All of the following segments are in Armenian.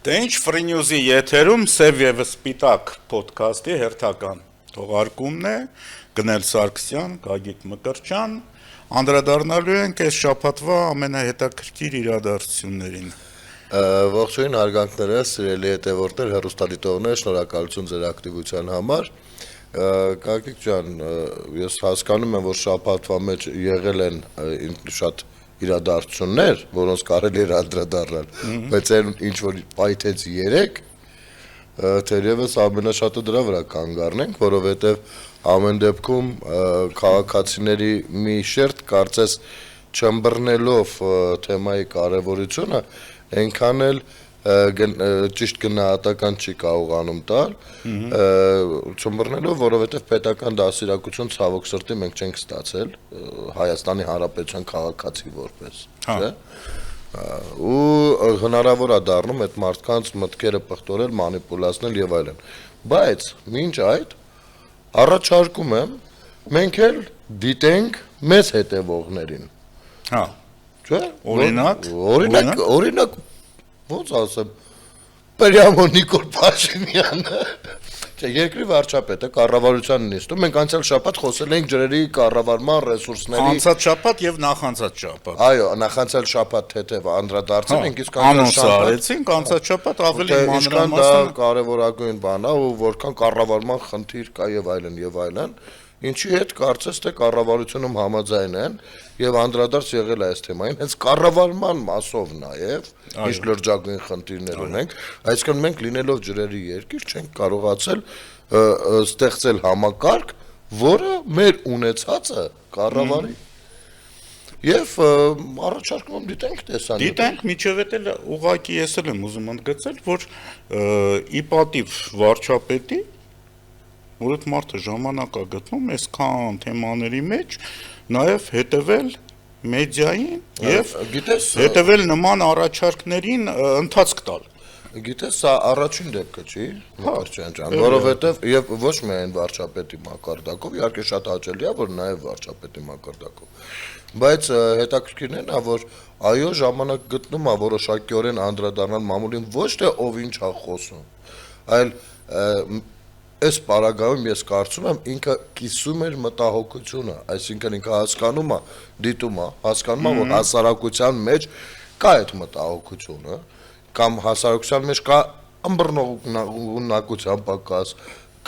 Դե ինչ Free News-ի եթերում Սև եւ Սպիտակ ոդքասթի հերթական թողարկումն է, Գնել Սարգսյան, Գագիկ Մկրտչյան, անդրադառնալու ենք այս շաբաթվա ամենահետաքրքիր իրադարձություններին։ Ողջույն հարգանքները, սիրելի հետևորդներ, հեռուստադիտողներ, շնորհակալություն ձեր ակտիվության համար։ Գագիկ ջան, ես հասկանում եմ, որ շաբաթվա մեջ եղել են շատ իրադարձություններ, որոնց կարելի էր անդրադառնալ, բայց այն ինչ որ պայթեց 3, թերևս ամենաշատը դրա վրա կանգ առնենք, որովհետև ամեն դեպքում քաղաքացիների մի շերտ կարծես չըմբռնելով թեմայի կարևորությունը, այնքան էլ ճիշտ գնահատական չի կարողանում տալ, չըմբռնելով, որովհետև պետական դասիրակություն ցավոք սրտի մենք չենք ստացել Հայաստանի Հանրապետության քաղաքացի որպես, չէ՞։ Ու հնարավոր է դառնում այդ մարդկանց մտքերը պղտորել, մանիպուլացնել եւ այլն։ Բայց մինչ այդ առաջարկում եմ մենք էլ դիտենք մեզ հետևողներին։ Հա։ Չէ՞։ Օրինակ ոնց ասեմ, Պերյամո Նիկոլ Փաշինյանը, չէ, երկրի վարչապետը կառավարության նիստում, մենք անցյալ շաբաթ խոսել ենք ջրերի կառավարման ռեսուրսների անցած շաբաթ եւ նախանցած շաբաթ։ Այո, նախանցյալ շաբաթ թեթև անդրադարձել ենք, իսկ անոնսարեցինք անցած շաբաթ ավելի մանրամասն կարևորագույն բան է, ու որքան կառավարման խնդիր կա եւ այլն եւ այլն, ինչի հետ կարծես թե կառավարությունում համաձայն են եւ անդրադարձ եղել է այս թեմային, հենց կառավարման մասով նաեւ ինչ լրջագույն խնդիրներ ունենք, այսինքն մենք լինելով ջրերի երկիր չենք կարողացել ստեղծել համակարգ, որը մեր ունեցածը կառավարի։ Եվ առաջարկում եմ դիտենք տեսանյութ։ Դիտենք, միջև էլ ուղղակի ես էլ եմ ուզում ընդգծել, որ ի պատիվ վարչապետի որ այդ մարդը ժամանակ է գտնում այսքան թեմաների մեջ նաև հետևել մեդիային եւ հետևել նման առաջարկներին ընթացք տալ։ Գիտես, սա առաջին դեպքը չի, Մկրտչյան ջան, որովհետև եւ ոչ միայն վարչապետի մակարդակով, իհարկե շատ հաճելի է, որ նաեւ վարչապետի մակարդակով, բայց հետաքրքիրն է, որ այո, ժամանակ գտնում է որոշակիորեն անդրադառնալ մամուլին ոչ թե ով ինչ է խոսում, այլ այս պարագայում ես կարծում եմ ինքը կիսում էր մտահոգությունը, այսինքն ինքը հասկանում է, դիտում է, հասկանում է, որ հասարակության մեջ կա այդ մտահոգությունը, կամ հասարակության մեջ կա ըմբռնողունակության պակաս,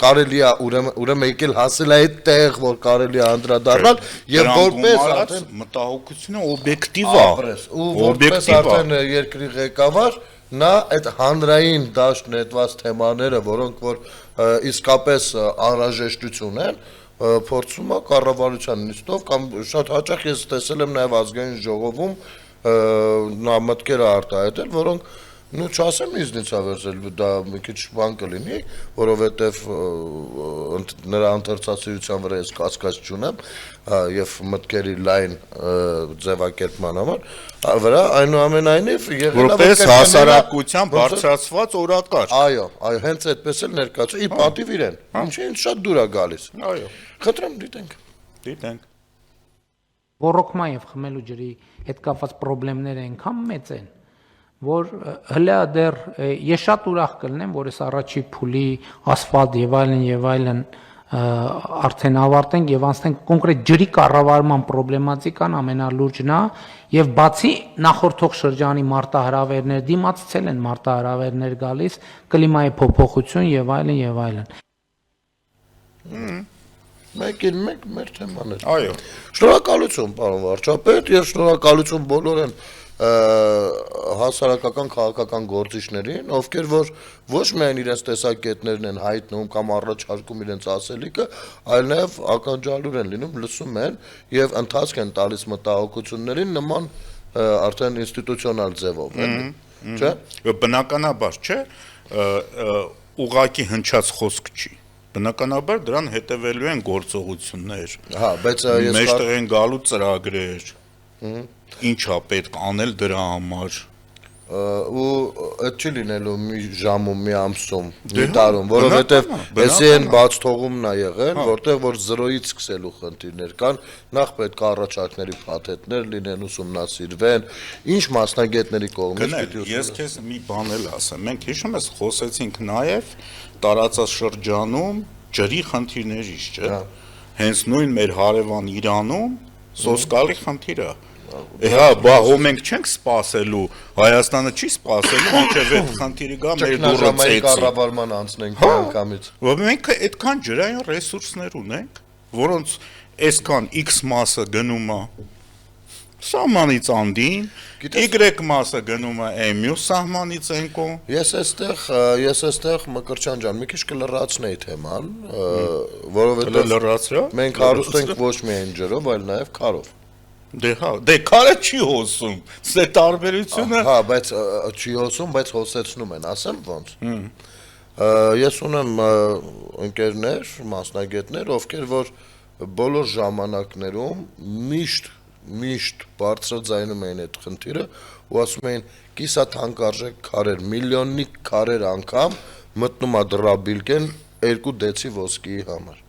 կարելի է ուրեմն եկել հասել է այդ տեղ, որ կարելի է անդրադառնալ եւ որպես արդեն մտահոգությունը օբյեկտիվ է, ու որպես արդեն երկրի ղեկավար նա այդ հանրային դաշտ նետված թեմաները, որոնք որ իսկապես անհրաժեշտություն են, փորձում է կառավարության նիստով կամ շատ հաճախ ես տեսել եմ նաև ազգային ժողովում նա մտքերը արտահայտել, որոնք նու չասեմ ինձնից է վերցել, դա մի քիչ բան կլինի, որովհետև նրա ընթերցասիրության վրա ես կասկած չունեմ եւ մտքերի լայն ձևակերպման համար վրա այնուամենայնիվ որպես հասարակության բարձրացված օրակարգ։ Այո, հենց այդպես էլ ներկայացու, ի պատիվ իրեն, ինչի ինձ շատ դուր է գալիս։ Այո, խնդրեմ դիտենք։ Ոռոգման եւ խմելու ջրի հետ կապված խնդիրները այնքան մեծ են, որ հլա դեռ ես շատ ուրախ կլինեմ, որ այս առաջի փուլի ասֆալտ եւ այլն արդեն ավարտենք եւ անցնենք կոնկրետ ջրի կառավարման պրոբլեմատիկան ամենալուրջն է եւ բացի նախորդող շրջանի մարտահրավերներ դիմացել են մարտահրավերներ գալիս կլիմայի փոփոխություն եւ այլն Մեկին մեկ մեր թեմաներ։ Այո։ Շնորհակալություն, պարոն վարչապետ, եւ շնորհակալություն բոլորին հասարակական քաղաքական գործիչներին, ովքեր որ ոչ միայն իրենց տեսակետներն են հայտնում կամ առաջարկում իրենց ասելիքը, այլ նաև ականջալուր են լինում, լսում են եւ ընթացք են տալիս մտահոգություններին նման արդեն ինստիտուցիոնալ ձևով, չէ՞։ Բնականաբար, չէ, ուղղակի հնչած խոսք չի։ Բնականաբար դրան հետևելու են գործողություններ։ Հա, բայց ես մեջտեղ են գալու ծրագրեր։ Ինչ է պետք անել դրա համար։ Ու այդ չի լինելու մի ժամում, մի ամսում, մի Դե հա, տարում, որովհետև բնական է, էսի են բնական է։ բաց թողումն է եղել, որտեղ որ 0-ից սկսելու խնդիրներ կան, նախ պետք է առաջարկների փաթեթներ լինեն, ուսումնասիրվեն, ինչ մասնագետների կողմից Գնել, ես քեզ մի բան էլ ասեմ, մենք հիշում ես խոսեցինք նաև տարածաշրջանում ջրի խնդիրներից, չէ՞։ Հենց նույն մեր հարևան Իրանում սոսկալի խնդիրը։ Հա, բա հո մենք չենք սпасելու, Հայաստանը չի սпасելու, մինչև այդ խնդիրը գա մեր դուրը ճգնաժամային ծեծի։ կառավարման անցնենք միանգամից։ Որ մենք այդքան ջրային ռեսուրսներ ունենք, որոնց այսքան X մասը գնում է սահմանից անդին, Y մասը գնում է մյուս սահմանից ենկո։ Ես այստեղ Մկրտչյան ջան, մի քիչ կլրացնեի թեման, որովհետև Լրացրա։ մենք հարուստ ենք ոչ միայն ջրով, այլ նաև քարով։ Դե հա, դե քարը չի հոսում։ Սա տարբերությունը։ Հա, բայց չի հոսում, բայց հոսեցնում են, ասեմ ոնց։ Ես ունեմ ընկերներ, մասնագետներ, ովքեր որ բոլոր ժամանակներում միշտ բարձրաձայնում էին այդ խնդիրը ու ասում էին կիսա թանկարժեք քարեր, միլիոննի քարեր անգամ մտնում է դրաբիլկեն 2 դեցի ոսկիի համար։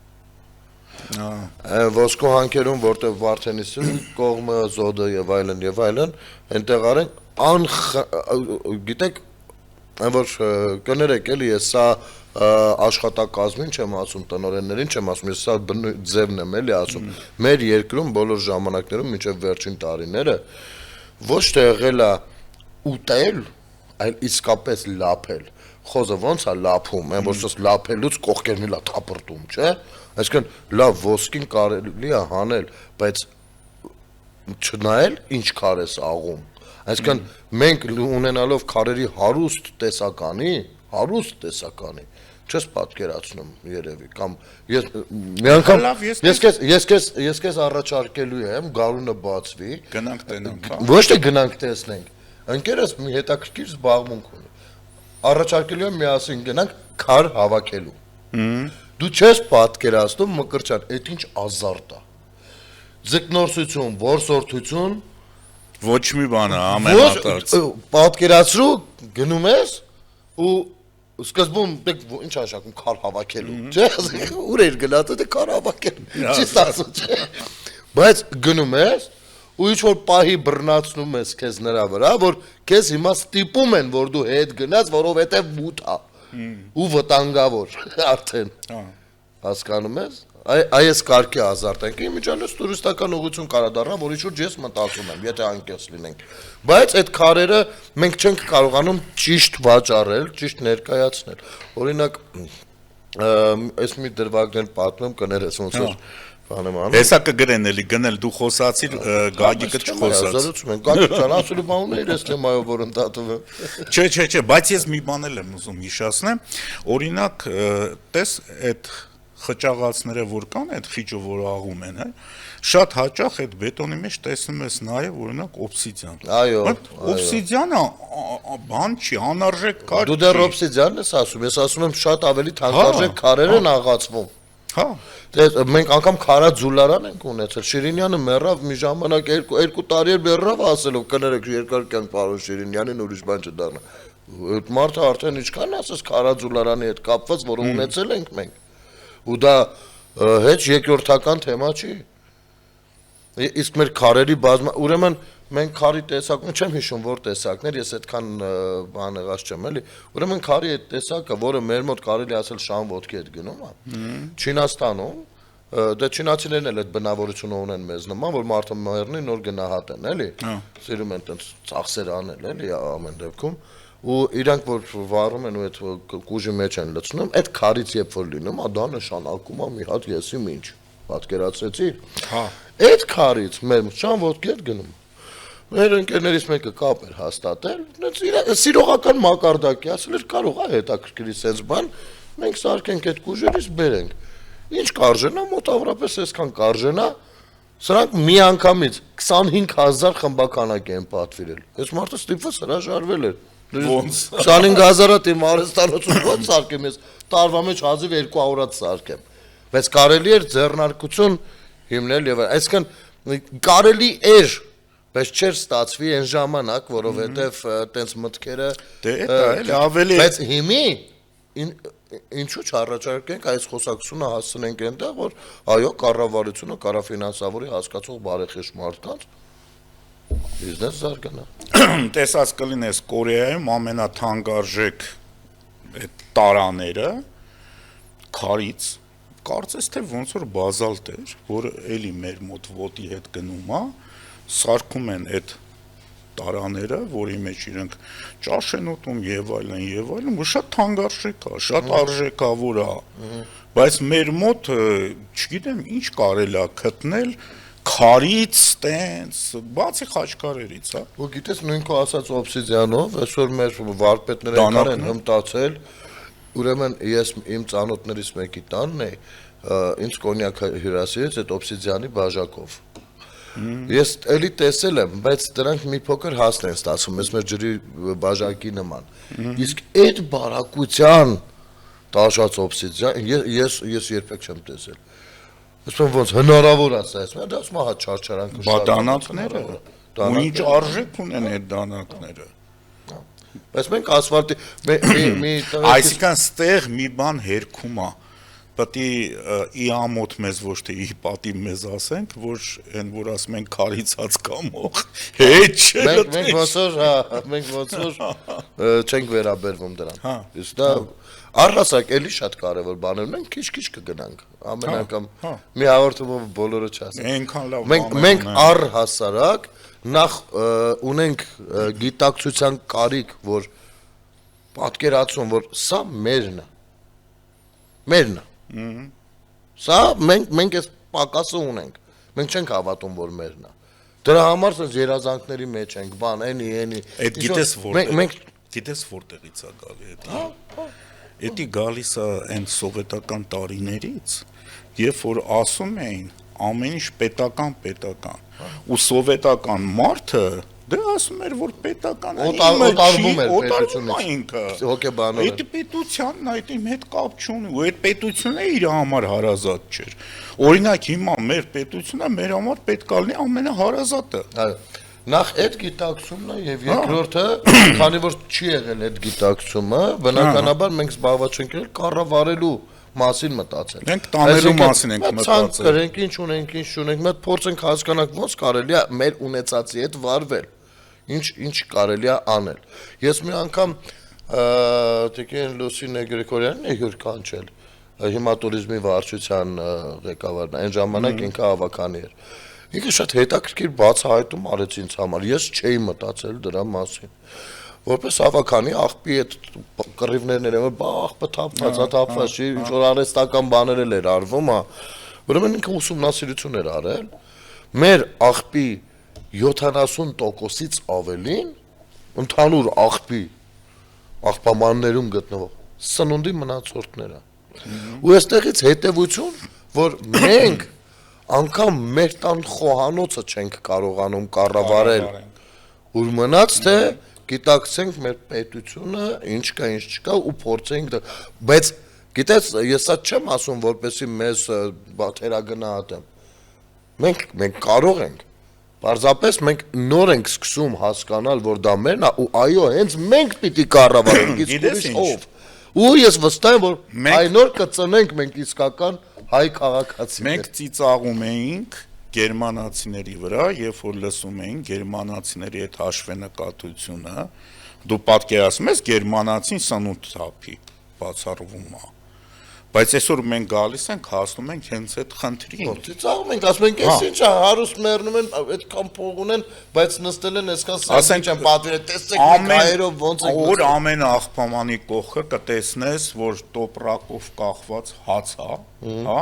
Ոսկու հանքերում, որտեղ Վարդենիսի կողմը, Զոդը եւ այլն, այնտեղ արեն գիտեք, այն որ կներեք էլի ես սա աշխատակազմին չեմ ասում, տնօրեններին չեմ ասում, ես սա ձևն եմ էլի ասում։ Մեր երկրում բոլոր ժամանակներում մինչև վերջին տարիները ոչ թե եղել է ուտել, այլ իսկապես լափել։ Խոզը ոնց է լափում, այն որ լափելուց կողքերն իլա թափրտում, չէ՞։ Այսինքն լավ ոսկին կարելի է հանել, բայց չնայել ինչ քար է աղում։ Այսինքն մենք ունենալով քարերի հարուստ տեսականի, չես պատկերացնում երևի կամ ես մի անգամ ես քեզ առաջարկելու եմ գարունը բացվի Գնանք տենանք, հա։ ոչ թե գնանք տեսնենք ընկերս մի հետաքրքիր զբաղմունք ունի առաջարկելու եմ միասին գնանք քար հավաքելու դու չես պատկերացնում Մկրտչյան այդ ինչ ազարտ է ձկնորսություն որսորդություն Ոչ մի բան է ամենատարած պատկերացրու գնում ես ու սկզբում ինչ աշակում քար հավաքելու, չէ՞, ուր էր գնացել դե քար հավաքելու, չի ասում, չէ՞։ Բայց գնում ես ու ինչ որ պահի բռնացնում ես քեզ նրա վրա, որ քեզ հիմա ստիպում են, որ դու հետ գնաս, որովհետև մութ է ու վտանգավոր արդեն։ Հասկանում ես։ Այս կարգի ազարտ ենք, իմիջիալս տուրիստական ուղղություն կարա դառնա, որի շուրջ ես մտածում եմ, եթե անկեղծ լինենք։ Բայց այդ քարերը մենք չենք կարողանում ճիշտ վաճառել, ճիշտ ներկայացնել։ Օրինակ, այս մի դրվագներ պատմեմ, կներես ոնց որ բանեմ անում։ Հեսա կգրեն էլի գնել դու խոսացիր Գագիկը չխոսած։ Զարուցում են, Գագիկան ասելու բան ուներ ես թեմայով որ ընդհատում եմ։ Չէ, բայց ես մի բան եմ ուզում հիշացնեմ։ Օրինակ, տես այդ խճաղացները որ կան, այդ խիճը որ աղում են, հա, շատ հաճախ այդ բետոնի մեջ տեսնում ես նաև օրինակ օբսիդիան։ Այո, օբսիդիանը բան չի, անարժեք քար։ Դու դեռ օբսիդիանն ես ասում, ես ասում եմ շատ ավելի թանկարժեք քարեր են աղացվում։ Հա։ Մենք անգամ քարաձուլարան ենք ունեցել։ Շիրինյանը մեռավ մի ժամանակ 2 տարի էր մեռավ ասելով կներեք երկար կյանք պարոն Շիրինյանին ուրիշ բան չդառնա։ Այդ մարդը արդեն ինչքան ասես քարաձուլարանի հետ կապված, որ ունեցել ենք մենք։ Ու դա հետ երկրորդական թեմա չի։ Իսկ մեր քարերի բազմա, ուրեմն մենք քարի տեսակներ, չեմ հիշում որ տեսակներ, ես այդքան բան եղած չեմ էլի։ Ուրեմն քարի այդ տեսակը, որը մեր մոտ կարելի ասել շան ոտքի հետ գնում է, Չինաստանում, դե չինացիներն էլ այդ բնավորությունը ունեն մեզ նման, որ մարդը մեռնի նոր գնահատեն, էլի։ Սիրում են տենց ծախսեր անել, էլի ամեն դեպքում։ Ու իրանք որ վառում են ու այդ կուժի մեջ են լցնում, այդ քարից երբ որ լինում, դա նշանակում է մի հատ եսի ինչ, պատկերացրեցի։ Հա։ Այդ քարից մեր շան ոտքի հետ գնում։ Մեր ընկերներից մեկը կապ էր հաստատել, սիրողական մակարդակի, ասել էր կարող է հետաքրքրի sense բան, մենք սարքենք այդ կուժերից բերենք։ Ինչ կարժենա, մոտավորապես այսքան կարժենա, սրանք մի անգամից 25000 խմբականակ են պատվիրել։ Այս մարդը ստիպված հրաժարվել էր։ Ոնց 25000-ը իմ արհեստանոցում ոնց սարքեմ ես տարվա մեջ հազիվ 200-ած սարքեմ բայց կարելի էր ձեռնարկություն հիմնել եւ այսինքն կարելի էր բայց չէր ստացվի այն ժամանակ, որովհետև տենց մտքերը Դե դա էլ ավելի բայց հիմի ինչու չառաջարկենք այս խոսակցությունը հասցնենք այնտեղ, որ այո, կառավարությունը կարա ֆինանսավորի հասկացող բարեխիղճ մարդկանց բիզնես զարգանա։ տեսած կլինես Կորեայում ամենաթանկարժեք այդ տարաները քարից կարծես թե ոնց որ բազալտ էր, որ էլի մեր մոտ ոտի հետ գնում է, սարքում են այդ տարաները, որի մեջ իրենք ճաշ են ուտում եւ այլն, ու շատ թանկարժեք է, շատ արժեքավոր է, բայց մեր մոտ չգիտեմ ինչ կարելի է գտնել քարից, տենց, բացի խաչքարերից, հա։ Ու գիտես նույն քո ասած օբսիդիանով, այսօր մեր վարպետները այնքան են հմտացել, ուրեմն ես իմ ծանոթներից մեկի տանն էի, ինձ կոնյակ հյուրասիրեց այդ օբսիդիանի բաժակով։ Ես էլի տեսել եմ, բայց դրանք մի փոքր հաստ են ստացվում, ես մեր ջրի բաժակի նման։ Իսկ այդ բարակության տաշած օբսիդիան ես երբեք չեմ տեսել։ Ասում ոնց հնարավոր է սա, դա ասում հա չարչարանքը շատ դանակները, ու ինչ արժեք ունեն այդ դանակները։ Բայց մենք ասֆալտի մի այսինքն ստեղ մի բան հերքում է։ Պետք է ի ամոթ մեզ ոչ թե ի պատիվ մեզ ասենք, որ այն որ ասում են քարիցած կամող, հետ չէ։ Մենք ոնց որ չենք վերաբերվում դրան։ Իսկ դա առհասարակ էլի շատ կարևոր բաներ ունենք, քիչ-քիչ կգնանք։ Ամեն անգամ մի հաղորդումով բոլորը չասեն։ Այնքան լավ Մենք առհասարակ նախ ունենք գիտակցության կարիք, որ պատկերացում, որ սա մերն է։ Մերն է։ Սա մենք այս պակասը ունենք։ Մենք չենք հավատում, որ մերն է։ Դրա համար սա երազանքների մեջ ենք, բան, էնի։ Այդ գիտես որտեղից է գալի դա։ Էդի գալիս է այն սովետական տարիներից, երբ որ ասում էին ամեն ինչ պետական, ու սովետական մարդը դե ասում էր որ պետական է, օտարվում էր պետությունից, ինքը հոգեբանորեն։ Այդ պետությանն այդ իմ հետ կապ չունի, ու այդ պետությունը իր համար հարազատ չէր։ Օրինակ հիմա մեր պետությունը մեր համար պետք է լինի ամենահարազատը։ Այո։ Նախ այդ գիտակցումն է եւ երկրորդը, քանի որ չի եղել այդ գիտակցումը, բնականաբար մենք զբաղված չենք եղել կառավարելու մասին մտածել։ Մենք տանելու մասին ենք մտածել։ Կրենք ինչ ունենք, ինչ չունենք, մենք փորձենք հասկանալ ոնց կարելի է մեր ունեցածի հետ վարվել։ Ինչ կարելի է անել։ Ես մի անգամ Տիկին Լուսինե Գրիգորյանն է հյուր կանչել, հիմա туриզմի վարչության ղեկավարն, այն ժամանակ ինքը ավականի էր։ Ինքը շատ հետաքրքիր բացահայտում արեց ինձ համար, ես չէի մտածել դրա մասին։ Որպես ավականի աղբի այդ կռիվներն էր, աղբը թափված, ինչ որ արհեստական բաներ էր արվում, ուրեմն ինքը ուսումնասիրություն էր արել, մեր աղբի 70%-ից ավելին ընդհանուր աղբամաններում գտնվող սնունդի մնացորդները։ Ու այստեղից հետևություն, որ մենք անգամ մեր տան խոհանոցը չենք կարողանում կառավարել, ուր մնաց թե գիտակցենք մեր պետությունը, ինչ կա, ինչ չկա ու փորձենք, բայց գիտես, ես սա չեմ ասում, որպեսզի մեզ թերագնահատեմ։ Մենք կարող ենք Պարզապես մենք նոր ենք սկսում հասկանալ, որ դա մերն է, ու այո, հենց մենք պիտի կառավարենք, իսկ ուրիշ ով։ Ու ես վստահ եմ, որ այնօր կծնենք մենք իսկական հայ քաղաքացիներ։ Մենք ծիծաղում էինք գերմանացիների վրա, երբ որ լսում էինք գերմանացիների այդ հաշվենկատությունը, դու պատկերացնում ես գերմանացին սնունդ թափի բացառվում է։ Բայց այսօր մենք գալիս ենք, հասնում ենք հենց այդ խնդրին։ Ծիծաղում ենք, ասում ենք, այս ինչ է, հարուստ մեռնում են, այդքան փող ունեն, բայց նստել են այսքան սանդվիչ են պատվիրել, տեսեք մենք հայերով ոնց ենք որ ամեն աղբամանի կողքը կտեսնես, որ տոպրակով կախված հաց է, հա,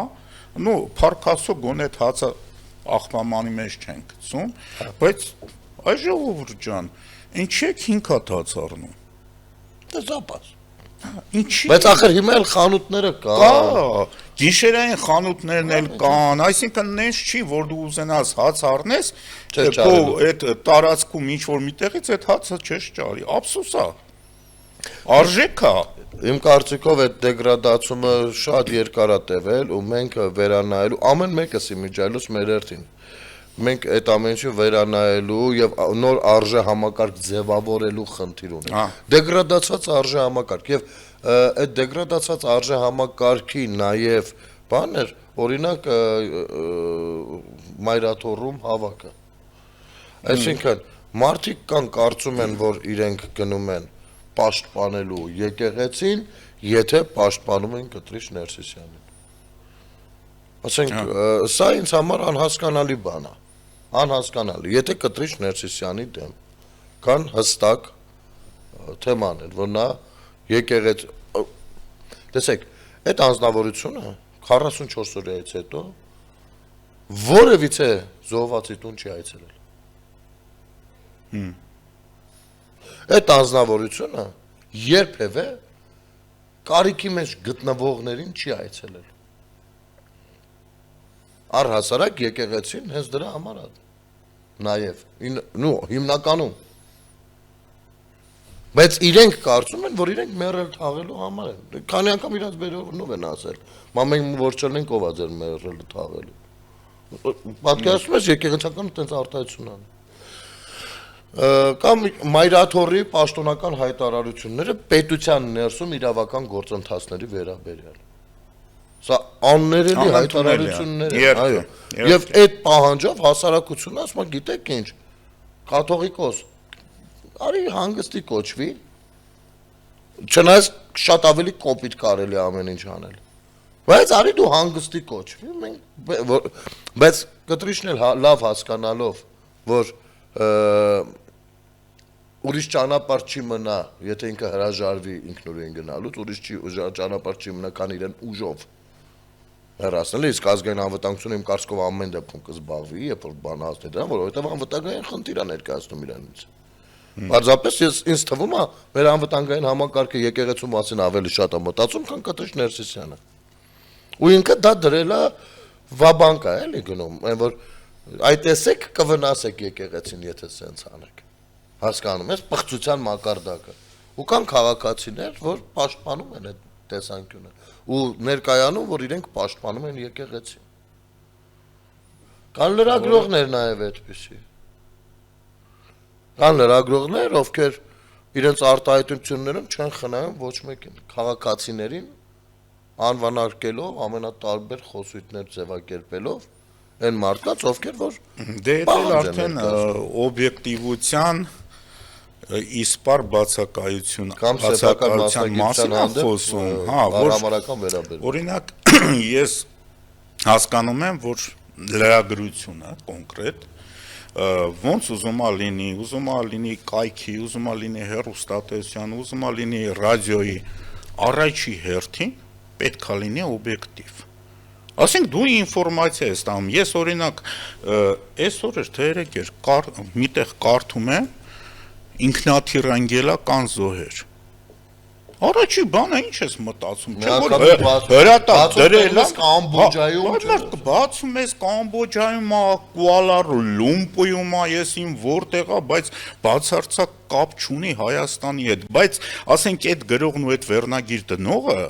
նո փարքասո գոնե այդ հացը աղբամանի մեջ չեն գցում, բայց այ ժողովուրդ ջան, ինչի՞ եք 5 հատ հաց առնում։ Դա զապաս։ Ինչի՞։ Բայց ախր հիմա էլ խանութները կա։ Գիշերային խանութներն էլ կան, այսինքն նենց չի, որ դու ուզենաս հաց առնես, այդ տարածքում ինչ որ միտեղից այդ հացը չես ճարի, ափսոս է։ Արժեք է։ Իմ կարծիքով այդ դեգրադացումը շատ երկար է տևել ու մենք վերանայելու ամեն մեկս իմիջայլուց մեր երթին։ մենք այդ ամեն ինչը վերանայելու եւ նոր արժե համակարգ ձևավորելու խնդիր ունենք։ Դեգրադացված արժե համակարգ եւ այդ դեգրադացված արժե համակարգի նաեւ բաներ, օրինակ մայրաթոռում հավաքը։ Այսինքն մարդիկ կան կարծում են, որ իրենք գնում են պաշտպանելու եկեղեցին, եթե պաշտպանում են Կտրիչ Ներսիսյանին։ Ասենք, սա ինձ համար անհասկանալի բան է, անհասկանալի, եթե Կտրիչ Ներսիսյանի դեմ կան հստակ թեմաներ, որ նա եկեղեց, տեսեք, այդ անձնավորությունը 44 օրից հետո որևիցե զոհվածի տուն չի այցելել։ Այդ անձնավորությունը երբևէ կարիքի մեջ գտնվողներին չի այցելել։ Առհասարակ եկեղեցին հենց դրա համար է նաև հիմնականում, բայց իրենք կարծում են, որ իրենք մեռել թաղելու համար են, քանի անգամ իրաց բերովնով են ասել, մենք որ չլենք ով է ձեր մեռել թաղելու, պատկերացնում ես եկեղեցական տենց արտահայտություն ան, կամ մայրաթոռի պաշտոնական հայտարարությունները պետության ներսում իրավական գործընթացների վերաբերյալ։ Սա աններելի հայտարարություններ են, այո, եւ այդ պահանջով հասարակությունը ասում է, գիտեք ինչ, կաթողիկոս, արի հանգստի կոչվի, չնայած շատ ավելի կոպիտ կարելի ամեն ինչ անել, բայց արի դու հանգստի կոչվի, բայց Կտրիչն էլ լավ հասկանալով, որ ուրիշ ճանապարհ չի մնա, եթե ինքը հրաժարվի ինքնուրույն գնալուց, ուրիշ ճանապարհ չի մնա, քան իրեն ուժով հեռացնել, իսկ ազգային անվտանգությունը իմ կարծիքով ամեն դեպքում կզբաղվի, երբ որ բան հասնի դրան, որովհետև անվտանգային խնդիր է ներկայացնում իրանից։ Պարզապես ինձ թվում է, մեր անվտանգային համակարգը եկեղեցու մասին ավելի շատ է մտածում, քան Կտրիչ Ներսիսյանը։ Ու ինքը դա դրել է վաբանկա, էլի գնում, որ այդ տեսեք կվնասեք եկեղեցին, եթե սենց անեք։ Հասկանում ես, պղծության մակարդակը։ Ու կան քաղաքացիներ, որ պաշտպանում են այդ տեսանկյունը ու ներկայանում, որ իրենք պաշտպանում են եկեղեցին։ Կան լրագրողներ նաև այդպիսի։ Կան լրագրողներ, ովքեր իրենց արտահայտություններում չեն խնայում ոչ մեկին, քաղաքացիներին անվանարկելով, ամենատարբեր խոսույթներ ձևակերպելով, այն մարդկանց, ովքեր որ դե դա արդեն օբյեկտիվության իսպար բացակայություն մասին է խոսում, որ համարական վերաբերում։ Օրինակ ես հասկանում եմ, որ լրագրությունը կոնկրետ ոնց ուզում է լինի կայքի, ուզում է լինի հեռուստատեսության, ուզում է լինի ռադիոյի առաջի հերթին պետք է լինի օբյեկտիվ։ Ասենք դու ինֆորմացիա ես տանում, ես օրինակ այսօր էր թե երեկ էր միտեղ կարդում եմ ինքնաթիռանգելական զոհեր։ Առաջի բանը ինչ ես մտածում, չէ՞ որ հրատապ դրել է բացում ես Կամբոջայում, Կուալա Լումպուրում, ես իմ որտեղ է, բայց բացարձակ կապ չունի Հայաստանի հետ, բայց ասենք այդ գրողն ու այդ վերնագիր դնողը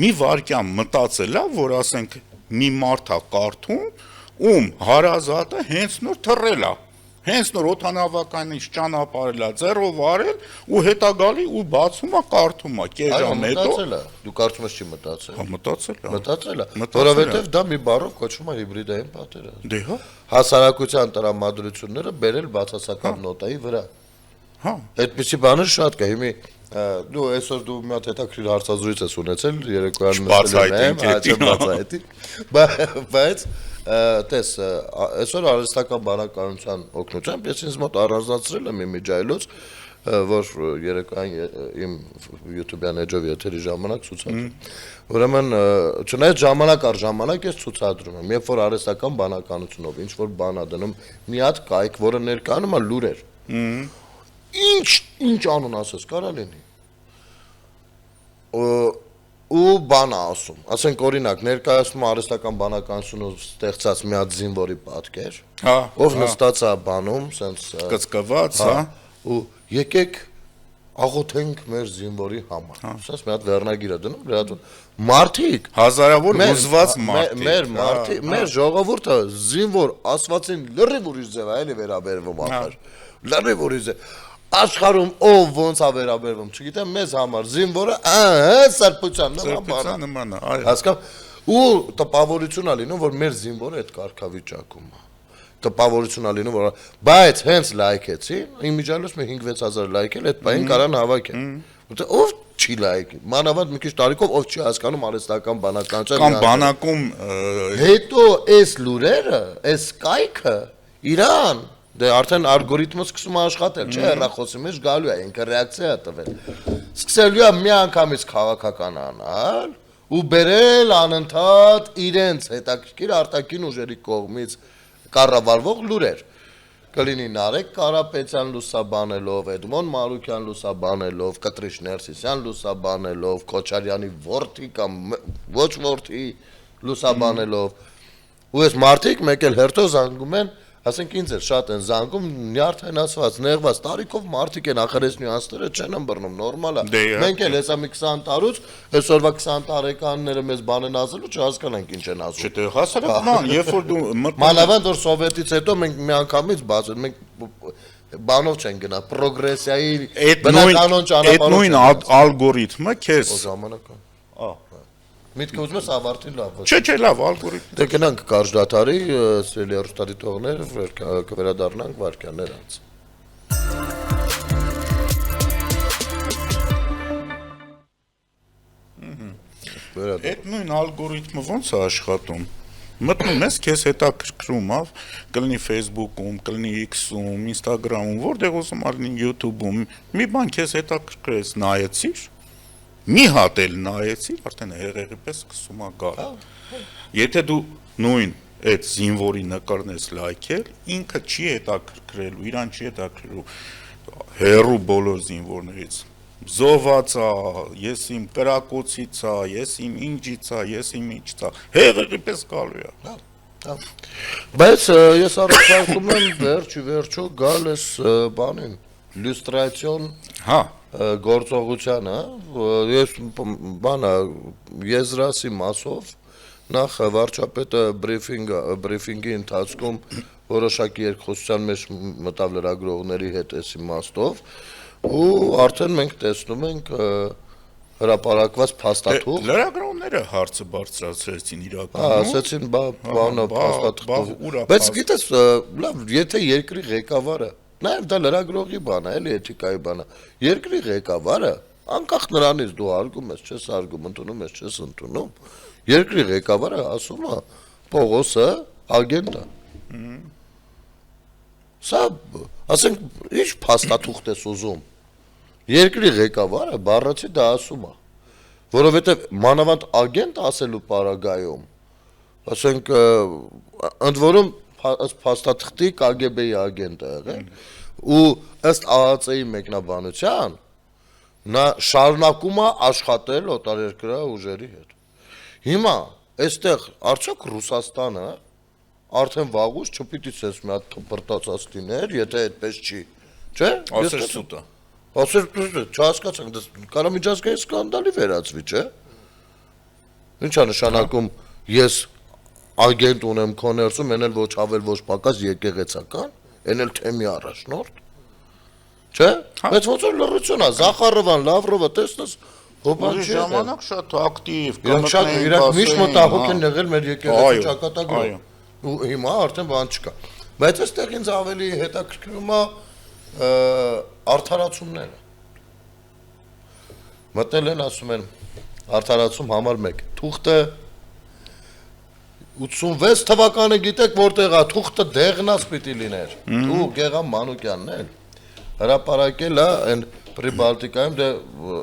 մի վարքյան մտածել է, որ ասենք մի մարդ է կարդում, ում հարազատը հենց նոր թռել է։ Հենց նոր օդանավականից ճանապարհել է, ձեռով արել ու հետա գալի ու բացում է, կարդում է, կեժան հետո։ Մտածել է, դու կարծում ես չի մտածել։ Հա, մտածել է։ Որովհետև դա մի բառով կոչվում է հիբրիդային պատերազմ։ Դե հա։ Հասարակության տրամադրությունները բերել բացասական նոտայի վրա։ Հա։ Այդպիսի բաներ շատ կա, հիմի դու այսօր դու մի հատ հետաքրքիր հարցազրույց ես ունեցել, երեկոյան բացահայտի, բայց տես, այսօր արհեստական բանականության օգնությամբ ես ինձ մոտ առանձնացրել եմ իմիջայլոց, որ երեկոյան իմ YouTube-յան էջով եթերի ժամանակ ցուցադրում։ Ուրեմն, չնայած ժամանակ առ ժամանակ ես ցուցադրում եմ, երբ որ արհեստական բանականությունով ինչ որ բան ա դնում, մի հատ կայք, որը ներկայանում է լուրեր։ Ինչ անուն ասես, կարա լինի։ Ու բան ասում, ասենք օրինակ ներկայացնում արհեստական բանականությունով ստեղծած մի հատ զինվորի պատկեր, ով նստած է բանում, սենց կծկված, հա, ու եկեք աղոթենք մեր զինվորի համար։ Ասես մի հատ վերնագիր է դնում, լրատուն։ Մարդիկ հազարավոր ուզված մարդիկ, մեր ժողովուրդը զինվոր ասվածին լրիվ ուրիշ ձև է էլի վերաբերվում ախր։ Լրիվ ուրիշ ձև։ Աշխարհում ով ոնց է վերաբերվում, չգիտեմ, մեզ համար զինվորը սրբության նման է, այո։ Հասկանում, ու տպավորություն է լինում, որ մեր զինվորը այդ կարգավիճակում է։ Տպավորություն է լինում, որ բայց հենց լայքեցին, իմիջիալոց մի 5-6000 լայքել, այդ բային կարան հավաքեն։ Որտե ով չի լայքի։ Մանավանդ մի քիչ տարիքով ով չի հասկանում արհեստական բանականության։ Կամ բանակում հետո այս լուրերը, այս կայքը իրան դե արդեն ալգորիթմը սկսում է աշխատել, չէ՞, հեռախոսի մեջ գալու է, ինքը ռեակցիա է տվել։ Սկսելու է մի անգամից քաղաքական անալ ու բերել անընդհատ իրենց հետաքրքիր արտաքին ուժերի կողմից կառավարվող լուրեր։ Կլինի Նարեկ Կարապետյան լուսաբանելով, Էդմոն Մարուկյան լուսաբանելով, Կտրիշ Ներսիսյան լուսաբանելով, Քոչարյանի որդի կամ ոչ որդի լուսաբանելով։ Ու այս մարդիկ մեկ էլ հերթով զանգում են, ասենք ինձ էլ շատ են զանգում, նյարդայնացված, նեղված, տարիքով մարդիկ են, ախր այս նյուանսները չեն ըմբռնում, նորմալ է։ Մենք էլ հեսա մի 20 տարուց, այսօրվա 20 տարեկանները մեզ բան են ասելու, չհասկանանք ինչ են ասում։ Չէ, հասարակական, երբ որ դու մանավանդ որ սովետից հետո մենք միանգամից բացել, մենք բանով չեն գնա, պրոգրեսիայի բնականոն այդ նույն ալգորիթմը քեզ ժամանակը։ Միտքը ուզում ես ավարտին լավ։ Չէ, լավ, ալգորիթմ։ Դե գնանք կարճ դադարի, սիրելի հեռուստադիտողներ, կվերադառնանք վարքյաններ անց։ Այդ նույն ալգորիթմը ո՞նց է աշխատում։ Մտնում ես, քեզ հետաքրքրում է, կլինի Facebook-ում, կլինի X-ում, Instagram-ում, որտեղ ուզում ալինի YouTube-ում, մի բան քեզ հետաքրքրես, նայեցիր, մի հատ էլ նայեցի, արդեն հեղեղի պես սկսում է գալ։ Եթե դու նույն այդ զինվորի նկարն ես լայքել, ինքը չի հետաքրքրելու, իրան չի հետաքրքրելու հերու բոլոր զինվորներից։ Զոհված է, ես իմ կրակոցից է, ես իմ ինջից է, ես իմ ինչից է, հեղեղի պես գալու է։ Բայց ես առաջարկում եմ վերջո գալ ես բանին, լյուստրացիոն գործողությանը, ես բանը եզրասի մասով նախ վարչապետը բրիֆինգի ընթացքում որոշակի երկխոսության մեջ մտավ լրագրողների հետ էս իմաստով ու արդեն մենք տեսնում ենք հրապարակված փաստաթուղթ լրագրողները հարցը բարձրացրեցին իրականում ասացին բանը փաստաթուղթ բայց գիտես լավ եթե երկրի ղեկավարը նաև դա լրագրողի բան է, էլի էթիկայի բան է։ Երկրի ղեկավարը, անկախ նրանից դու արգում ես, չես արգում, ընդունում ես, չես ընդունում, երկրի ղեկավարը ասում է, Պողոսը ագենտ է։ Սա, ասենք, ինչ փաստաթուղթ ես ուզում։ Երկրի ղեկավարը բառացի դա ասում է, որովհետև մանավանդ ագենտ ասելու պարագայում, ասենք, ընդ որում փաստաթղթի KGB-ի ագենտ է եղել ու ըստ ԱԱՑ-ի մեկնաբանության նա շարունակում է աշխատել օտարերկրյա ուժերի հետ։ Հիմա այստեղ արդյոք Ռուսաստանը արդեն վաղուց չպիտի ցես մի հատ թփրտացած լիներ, եթե այդպես չի, չէ՞։ Ասես սուտ է։ Ասես չհասկացանք, դա կարող միջազգային սկանդալի վերածվի, չէ՞։ Ինչ է նշանակում ես ագենտ ունեմ քո ներսում, են էլ ոչ ավել ոչ պակաս եկեղեցական, են էլ թեմի առաջնորդ, չէ՞։ Բայց ոնց որ լռություն է, Զախարովան, Լավրովը տեսնես, Հոբան ժամանակ շատ ակտիվ, իրանք միշտ մտահոգ են եղել մեր եկեղեցի ճակատագրով։ Ու հիմա արդեն բան չկա։ Բայց այստեղ ինձ ավելի հետաքրքրում է արդարացումները։ Մտել են ասում են արդարացում համար 1, թուղթը 86 թվականը գիտեք որտեղ է, թուղթը դեղնած պիտի լիներ։ Ու Գեգամ Մանուկյանն էլ հրապարակել է այն Պրիբալտիկայում դե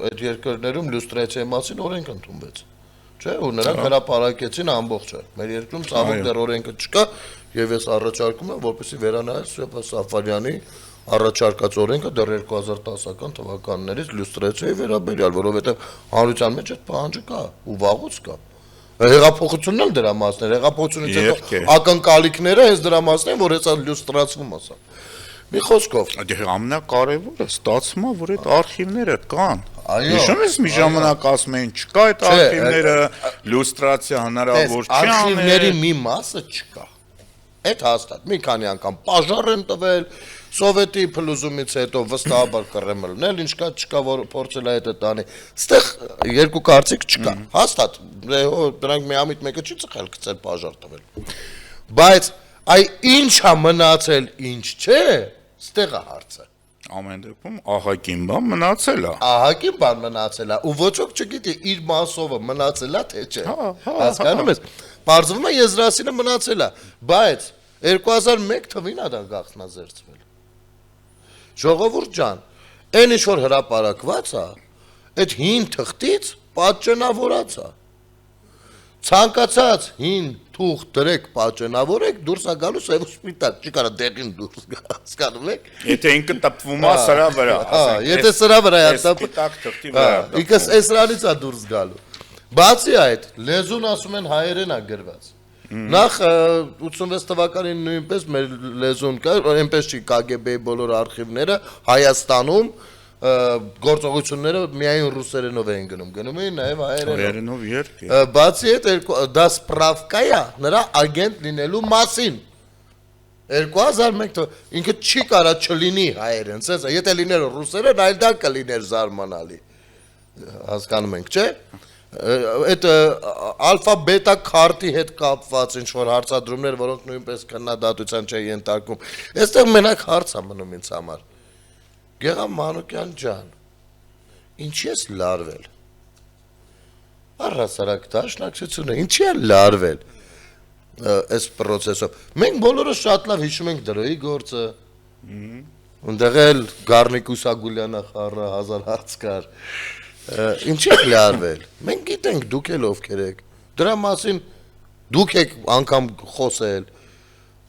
այդ երկրներում լյուստրացիայի մասին օրենք ընդունվեց։ Չէ, ու նրանք հրապարակեցին ամբողջը։ Մեր երկրում ցավոք դեռ օրենքը չկա, եւ ես առաջարկում եմ, որպեսզի վերանայել Սեփա Սաֆարյանի առաջարկած օրենքը դեռ 2010-ական թվականներից լյուստրացիայի վերաբերյալ, որովհետեւ հանրության մեջ այդ պահանջը կա ու վաղուց կա։ Հեղափոխությունն էլ դրա մասն է, հեղափոխությունից հետո ակնկալիքները հենց դրա մասն են, որ հեսա լյուստրացվում ասա։ Մի խոսքով Դե ամենակարևորը ստացվում է, որ այդ արխիվները կան։ Այո, Հիշում ես մի ժամանակ ասում էին չկա այդ արխիվները, լյուստրացիա հնարավոր չի արխիվների անել։ մի մասը չկա։ Այդ հաստատ մի քանի անգամ բաժար են տվել, սովետի փլուզումից հետո վստահաբար կռեմ լնել, ինչ կա չկա որ փորձել է այդ տանի։ Ստեղ երկու կարծիք չկա։ Հաստատ դրանք միամիտ մեկը չի ծխել գցել բաժար տվել։ Բայց այ ինչա մնացել, ինչ չէ, ստեղ է հարցը։ Ամեն դեպքում ահագին բան մնացել է։ Ահագին բան մնացել է ու ոչ ոք չգիտի իր մասովը մնացել է թե չէ։ Հասկանում ես։ Պարզվում է Եզրասինը մնացել է, բայց 2001 թվին է դա գաղտնազերծվել։ Ժողովուրդ ջան, այն ինչ որ հրապարակված է, այդ հին թղթից պատճենավորած է։ Ցանկացած հին թուղթ դրեք պատճենավորեք, դուրս է գալու սև ու սպիտակ, չի կարա դեղին դուրս գա, հասկանում եք։ Եթե ինքը տպվում է սրա վրա, Եթե սրա վրա է տպ, տակ թղթի վրա։ ինքս այս ռանից է դուրս գալու։ Բացի այդ, լեզուն ասում են հայերեն է գրված։ Նախ 86 թվականին նույնպես մեր լեզուն կա, այնպես չի KGB-ի բոլոր արխիվները Հայաստանում գործողությունները միայն ռուսերենով էին գնում էին նաև հայերենով։ Հայերենով երբ։ Բացի այդ դա սպրավկա է նրա ագենտ լինելու մասին։ 2001 ինքը չի կարա չլինի հայերեն, ասես, եթե լիներ ռուսերեն, այլ դա կլիներ զարմանալի։ Հասկանում ենք, չէ՞։ Այդ ալֆա բետա քարտի հետ կապված ինչ որ հարցադրումներ, որոնք նույնպես քննադատության չէ ենթարկում։ Այստեղ մենակ հարց է մնում ինձ համար։ Գեղամ Մանուկյան ջան, ինչի ես լարվել։ Առհասարակ դաշնակցությունը ինչի է լարվել այս process-ով։ Մենք բոլորս շատ լավ հիշում ենք դրոյի գործը։ Ունդեղ էլ Գառնիկ Ուսագուլյանը խառը 1000 հարց կար։ Ինչի է լարվել։ Մենք գիտենք դուք էլ ովքեր եք։ Դրա մասին դուք եք անգամ խոսել։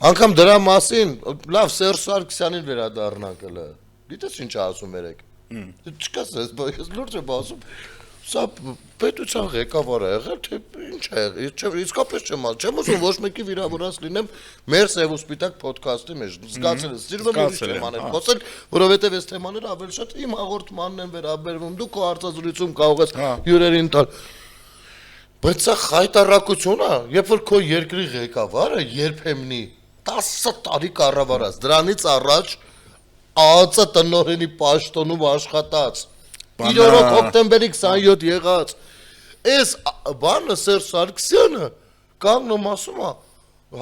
Անգամ դրա մասին լավ Սերժ Սարգսյանին վերադառնանք հələ։ Գիտես ինչ ասում երեք։ Չկասես, բայց լուրջ եմ ասում։ Սա պետության ղեկավար է եղել, թե ինչ է եղել։ Իսկապես չեմ ասում, չեմ ուզում ոչ մեկի վիրավորած լինեմ մեր Սև ու Սպիտակ ոդքասթի մեջ։ Զգացել ես, սիրվում ուրիշ թեմաներ խոսել, որովհետև այս թեմաները ավելի շատ իմ հաղորդմանն են վերաբերվում, դու քո հարցազրույցում կարող ես հյուրերին տալ։ Բայց սա խայտարակություն է, երբ որ քո երկրի ղեկավարը երբեմնի 10 տարի կառավարած, դրանից առաջ ԱԱԾ տնօրենի պաշտոնում աշխատած 3 հոկտեմբերի 27 եղած այս բանը Սերժ Սարգսյանը կանգնում ասում է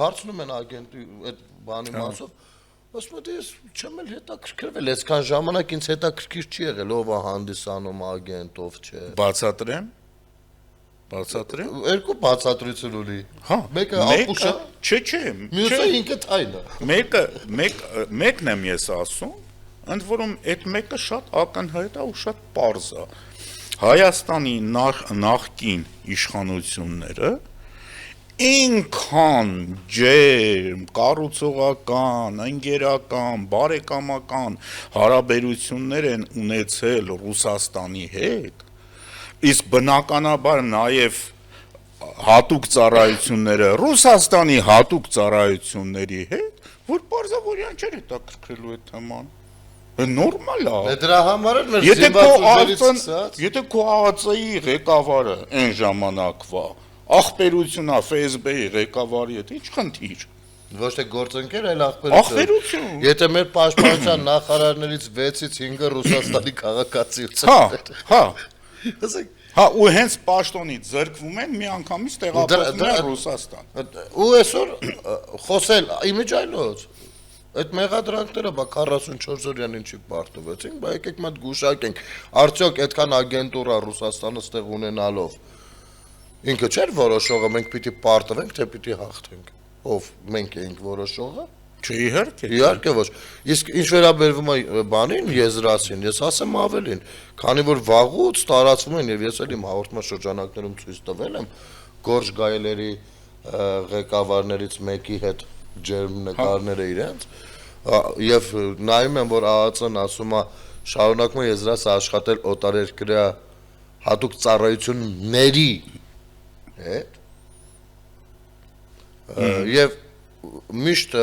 հարցնում են ագենտի այդ բանի մասով ասում է դե ես չեմ էլ հետաքրքրվել այսքան ժամանակ ինձ հետաքրքիր չի եղել ով է հանդիսանում ագենտ ով չէ Բացատրեմ երկու բացատրություն ունի մեկը ապուշը չէ մյուսը ինքը թայլը մեկն եմ ես ասում ընդ որում այդ մեկը շատ ակնհայտ է ու շատ պարզ է Հայաստանի նախկին իշխանությունները ինքան ջերմ կառուցողական, ընկերական, բարեկամական հարաբերություններ են ունեցել Ռուսաստանի հետ իսկ բնականաբար նաև հատուկ ծառայությունները Ռուսաստանի հատուկ ծառայությունների հետ որ պարզավորյան չէր հետաքրքրելու այդ թեման նորմալ է դրա համար էլ մեր զինվորներից սկսած եթե քո ԱԱԾ-ի ղեկավարը այն ժամանակվա ախպերությունա ՖՍԲ-ի ղեկավարի հետ ինչ խնդիր ոչ թե գործընկեր այլ ախպերություն եթե մեր պաշտպանության նախարարներից 6-ից 5-ը Ռուսաստանի քաղաքացիություն ու հենց պաշտոնից զրկվում են միանգամից տեղափոխվում են Ռուսաստան ու այսօր խոսել իմիջայլոց Այդ մեղադրանքները բա 44 օրյան ինչի պարտվեցին, բա եկեք մատ գուշակենք, արդյոք այդքան ագենտուրա Ռուսաստանը ստեղ ունենալով ինքը չէր որոշողը, մենք պիտի պարտվենք, թե պիտի հաղթենք, ով մենք էինք որոշողը, չէ իհարկե, իհարկե ոչ, իսկ ինչ վերաբերվում է բանին, Եզրասին, ես ասեմ ավելին, քանի որ վաղուց տարածվում են եւ ես էլ իմ հաղորդման շրջանակներում ցույց տվել եմ Գորժ Գայլերի ղեկավարներից մեկի հետ ջերմ նկարները իրենց եւ նայում եմ որ ԱԱԾ-ն ասում է շարունակում է Եզրասը աշխատել օտարերկրյա հատուկ ծառայությունների հետ եւ միշտ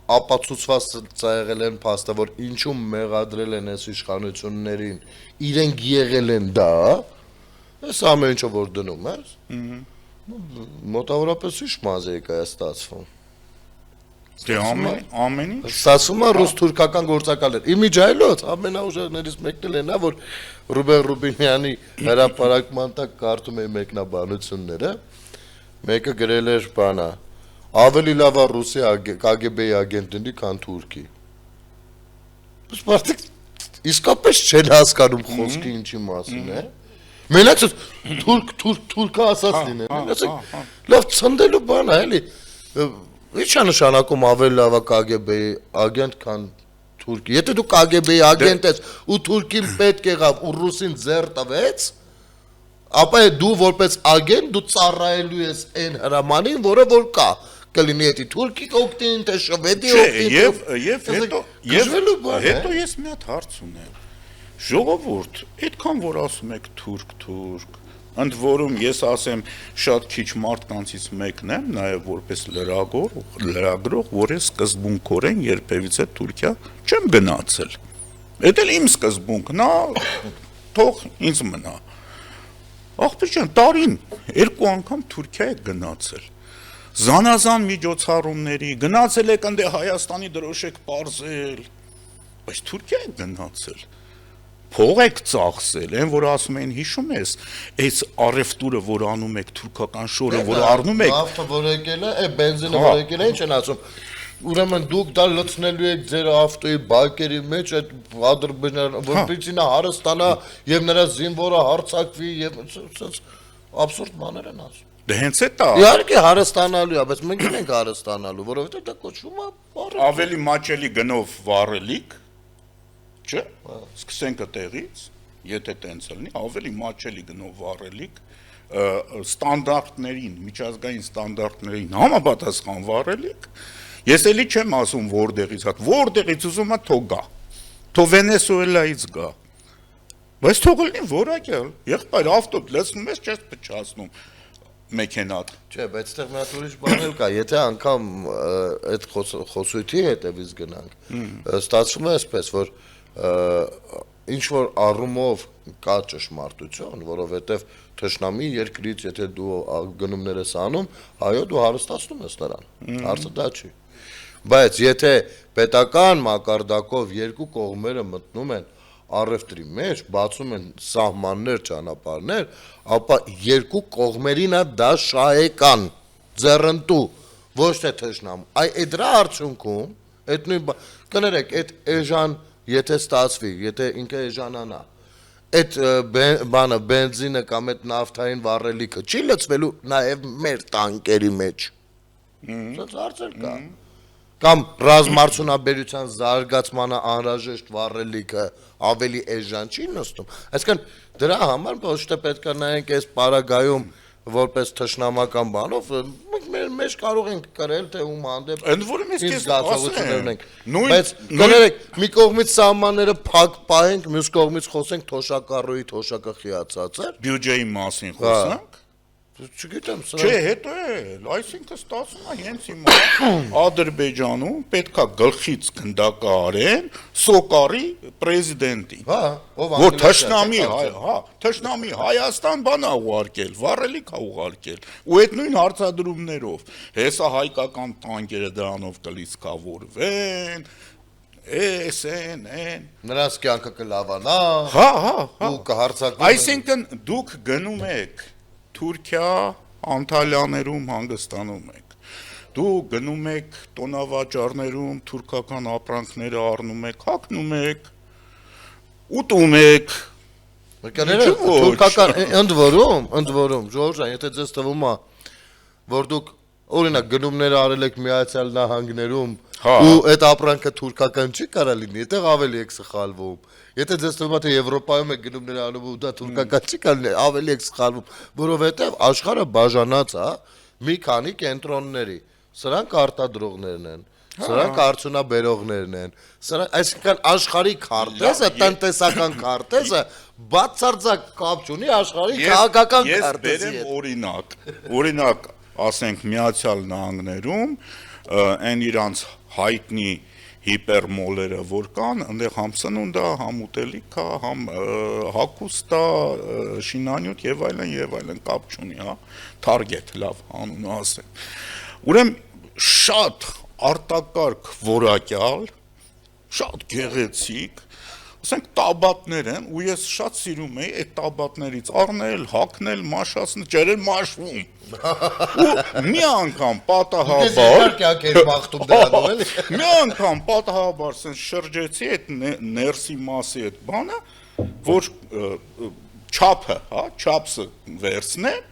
ապացուցված եղել են փաստը, որ ինչու մեղադրել են այս իշխանություններին, իրենք եղել են դա, այս ամեն ինչը որ դնում ես, մոտավորապես ինչ մազեիկ է ստացվում։ Դե ամեն ինչ Ստացվում է ռուս-թուրքական գործակալներ։ Իմիջայլոց ամենաուժեղներից մեկն էլ է նա, որ Ռուբեն Ռուբինյանի հրապարակման տակ կարդում էի մեկնաբանությունները, մեկը գրել էր բանա, ավելի լավ է ռուսի KGB-ի ագենտների, քան թուրքի։ Բայց իսկապես չեն հասկանում խոսքը ինչի մասին է։ Մենակ թուրքը ասած լինեն։ Լավ ցնդելու բան է, էլի։ Ինչ է նշանակում ավելի լավ է KGB-ի ագենտ, քան թուրքի։ Եթե դու KGB-ի ագենտ ես ու թուրքին պետք եղավ ու ռուսին ձեռ տվեց, ապա դու որպես ագենտ դու ծառայելու ես այն հրամանին, որը որ կա։ Կլինի էդի թուրքի օգտին, թե շվեդի օգտին։ Հետո ես մի հատ հարց ունեմ։ Ժողովուրդ, այդքան որ ասում եք թուրք, ընդ որում ես ասեմ շատ քիչ մարդկանցից մեկն եմ, նաև որպես լրագրող, որ ես սկզբունքորեն երբևիցե Թուրքիա չեմ գնացել։ Էդ էլ իմ սկզբունքն է, թող ինձ մնա։ Աղբյուր ջան, տարին 2 անգամ Թուրքիա եք գնացել։ Զանազան միջոցառումների, գնացել եք ընդ Հայաստանի դրոշ եք պարզել, բայց Թուրքիա եք գնացել։ Փող եք ծախսել, այն որ ասում են հիշում ես, այս առևտուրը որ անում եք, թուրքական շորը որ առնում եք, նավթը որ եկել է, բենզինը որ եկել է, ինչ են ասում։ Ուրեմն դուք դա լցնելու եք ձեր ավտոյի բակերի մեջ, այդ Ադրբեջանը, որպեսզի նա հարստանա եւ նրա զինվորը հարձակվի եւ абսուրդ բաներ են ասում։ դե հենց է դա։ Իհարկե հարստանալու է, բայց մենք ենք հարստանալու, որովհետեւ դա կոչվում է Ավելի մաչելի գնով վառելիք, չէ՞։ Սկսենք այդտեղից, եթե տենց լինի, ավելի մաչելի գնով վառելիք, ստանդարտներին, միջազգային ստանդարտներին համապատասխան վառելիք, ես էլի չեմ ասում որտեղից ուզում եմ թող գա, թող Վենեսուելայից գա, բայց թող լինի որակյալ, եղբայր ավտոդ լցնում ես, չես փչացնում մեքենատ։ Չէ, բայց այդտեղ մի հատ ուրիշ բան էլ կա, եթե անգամ այդ խոսույթի հետևից գնանք, ստացվում է այսպես, որ ինչ որ առումով կա ճշմարտություն, որովհետև թշնամի երկրից, եթե դու գնումներ ես անում, այո, դու հարստացնում ես նրան, հարցը դա չի։ Բայց եթե պետական մակարդակով երկու կողմերը մտնում են առևտրի մեջ, բացում են սահմաններ, ճանապարհներ, ապա երկու կողմերին է դա շահեկան, ձեռնտու, ոչ թե թշնամու։ Այդ դրա արդյունքում, այդ նույն կներեք, այդ էժան, եթե ստացվի, եթե ինքը էժանանա, այդ բանը բենզինը կամ այդ նավթային վառելիքը չի լցվելու նաև մեր տանկերի մեջ։ Սենց հարցեր կա։ Կամ ռազմարդյունաբերության զարգացմանը անհրաժեշտ վառելիքը ավելի էժան չի նստում։ Այսինքն դրա համար ոչ թե պետք է նայենք այս պարագայում որպես թշնամական բանով, մենք մեջ կարող ենք կրել թե ում հանդեպ Ընդ որում ես քեզ զգացողություններ ունենք։ Բայց կներեք, մի կողմից սահմանները փակ պահենք, մյուս կողմից խոսենք թոշակառուի թոշակը խիացած է։ բյուջեի մասին խոսանք։ Չգիտեմ, Չէ, հետո էլ, այսինքն ստացվում է հենց հիմա Ադրբեջանում պետքա գլխից գնդակարեն Սոկարի պրեզիդենտին, որ թշնամի Հայաստան բան է ուղարկել, վառելիք է ուղարկել, ու այդ նույն հարցադրումներով, հեսա հայկական տանկերը դրանով կլիցքավորվեն, են, նրանց կյանքը կլավանա, ու կհարցակվեն։ Այսինքն դուք գնում եք Թուրքիա, Անտալիաներում հանգստանում եք, դու գնում եք տոնավաճառներում, թուրքական ապրանքները առնում եք, հագնում եք, ուտում եք, թուրքական, ընդ որում, Ժորժ ջան, եթե ձեզ թվում է, որ դուք օրինակ գնումները արել եք Միացյալ Նահանգներում, ու այդ ապրանքը թուրքական չի կարա լինի, այդտեղ ավելի եք սխալվում։ Եթե ձեզ թվում է թե Եվրոպայում եք գնումներ անում ու դա թուրքական չի կարա լինի, ավելի եք սխալվում, որովհետև աշխարհը բաժանած է մի քանի կենտրոնների։ Սրանք արտադրողներն են, սրանք արդյունաբերողներն են, այսինքն աշխարհի քարտեզը, տնտեսական քարտեզը բացարձակ կապ չունի աշխարհի քաղաքական քարտեզի հետ։ Ես բերեմ օրինակ, ասենք Միացյալ Նահանգներում այն իրանց հայտնի հիպերմոլերը որ կան, այնտեղ համ սնունդա, համ ուտելիքա, համ հագուստա, շինանյութ եւ այլն կապ չունի, հա, Target, լավ, անունը ասեմ։ Ուրեմն շատ արտակարգ որակյալ, շատ գեղեցիկ, ասենք տաբատներ են, ու ես շատ սիրում էի այդ տաբատներից առնել, հագնել, մաշացնել, ջերել մաշվում։ Ու մի անգամ պատահաբար մի անգամ պատահաբար սենց շրջեցի այդ ներսի մասի այդ բանը, որ չափը, հա, չափսը վերցնեմ,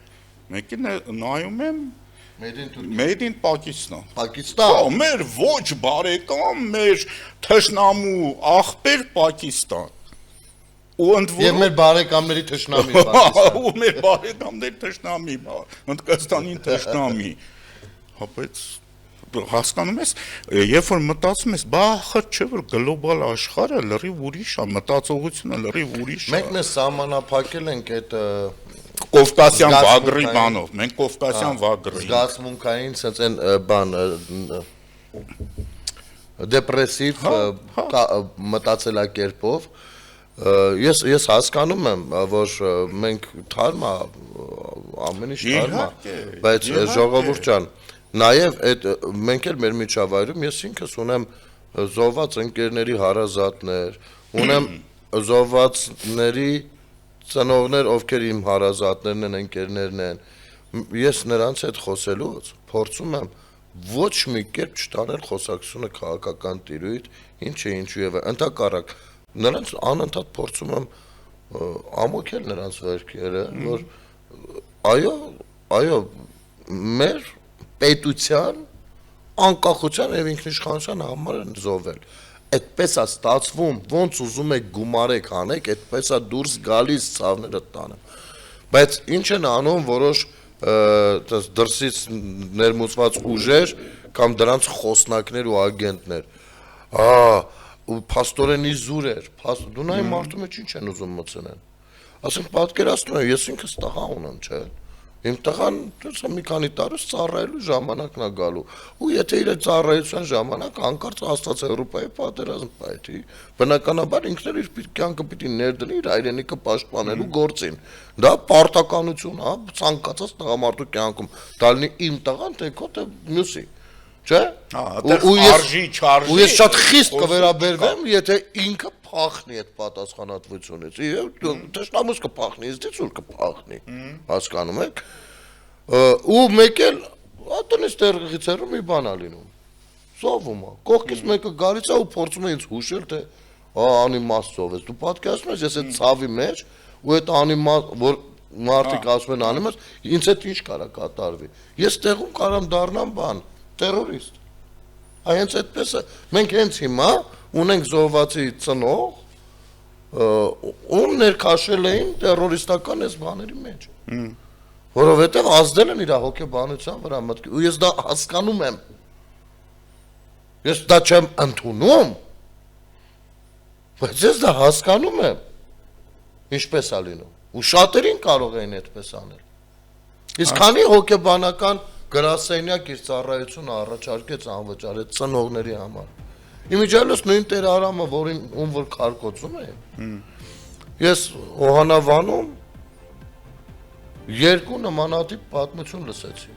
մեկին նայում եմ Made in Pakistan։ Պակիստան։ Մեր ոչ բարեկամ, մեր թշնամու աղբեր Պակիստան։ Եվ մեր բարեկամների թշնամի Պակիստան։ Ու մեր բարեկամների թշնամի, Հնդկաստանի թշնամի։ Հա, բայց հասկանում ես, երբ որ մտածում ես, բա ախր չէ որ գլոբալ աշխարհը լրիվ ուրիշ է, մտածողությունը լրիվ ուրիշ է։ Մենք մեզ սահմանափակել ենք այդ Կովկասյան վագրի բանով, մենք Կովկասյան վագրի զգացմունքային սենց են բան դեպրեսիվ մտածելակերպով ես հասկանում եմ, որ մենք թարմա ամեն ինչ թարմա, բայց ժողովուրդ ջան, նաև այդ մենք էլ մեր միջավայրում ես ինքս ունեմ զոհված ընկերների հարազատներ, ունեմ զոհվածների ծնողներ, ովքեր իմ հարազատներն են, ընկերներն են, ես նրանց հետ խոսելուց փորձում եմ ոչ մի կերպ չտանել խոսակցությունը քաղաքական տիրույթ, ինչու եւ ընդհակառակ նրանց անընդհատ փորձում եմ ամոքել նրանց վերքերը, որ այո, մեր պետության անկախության եւ ինքնիշխանության համար են զոհվել։ Այդպես է ստացվում, ոնց ուզում եք գումարեք անեք, այդպես է դուրս գալիս ցավները տանեմ։ Բայց ինչ են անում որոշ դրսից ներմուծված ուժեր կամ դրանց խոսնակներ ու ագենտներ։ Ու փաստորենի զուրեր, դու նայ մարդու մեջ ինչ են ուզում մտցնեն։ Ասենք պատկերացնում եմ, ես ինքս տղա ունեմ, չէ՞։ Իմ տղան դեռ մի քանի տարուց ծառայելու ժամանակն է գալու։ Ու եթե իր ծառայության ժամանակ հանկարծ Աստված Եվրոպայի պատերազմ պայթի, բնականաբար ինքն էլ իր կյանքը պիտի ներդնի իր հայրենիքը պաշտպանելու գործին։ Դա պարտականություն է, ցանկացած տղամարդու կյանքում։ Դա լինի իմ տղան, թե քո, թե մյուսի։ Չէ՞։ Ու ես շատ խիստ կվերաբերվեմ, եթե ինքը փախնի այդ պատասխանատվությունից։ Եվ դժնամուս կփախնի, իստից ուր կփախնի։ Հասկանում եք։ Ու մեկ էլ ատոնից տեղից հեռու մի բան է լինում։ Զոհվում է։ Կողքից մեկը գալիս է ու փորձում է ինձ հուշել, թե անիմաստ զոհվեց։ Դու պատկերացնում ես, ես այդ ցավի մեջ ու այդ անիմաստ, որ մարդիկ ասում են անիմաստ, ինձ հետ ինչ կարա կատարվի։ Ես տեղում կարամ դառնամ բան, terrorist։ Հենց այդպես է։ Մենք հենց հիմա ունենք զոհվածի ծնող, ում ներքաշել էին terroristական այս բաների մեջ։ Որովհետև ազդել են իր հոգեբանության վրա մտքի, ու ես դա հասկանում եմ։ Ես դա չեմ ընդունում, բայց ես դա հասկանում եմ։ Ինչպես է լինում։ Ու շատերին կարող էին այդպես անել։ Իսկ քանի հոգեբանական գրասենյակ իր ծառայությունը առաջարկեց անվճար այդ ծնողների համար։ Իմիջիալոց նույն Տեր Արամը, ում որ քարկոծում է։ Ես Օհանավանում երկու նմանատիպ պատմություն լսեցի։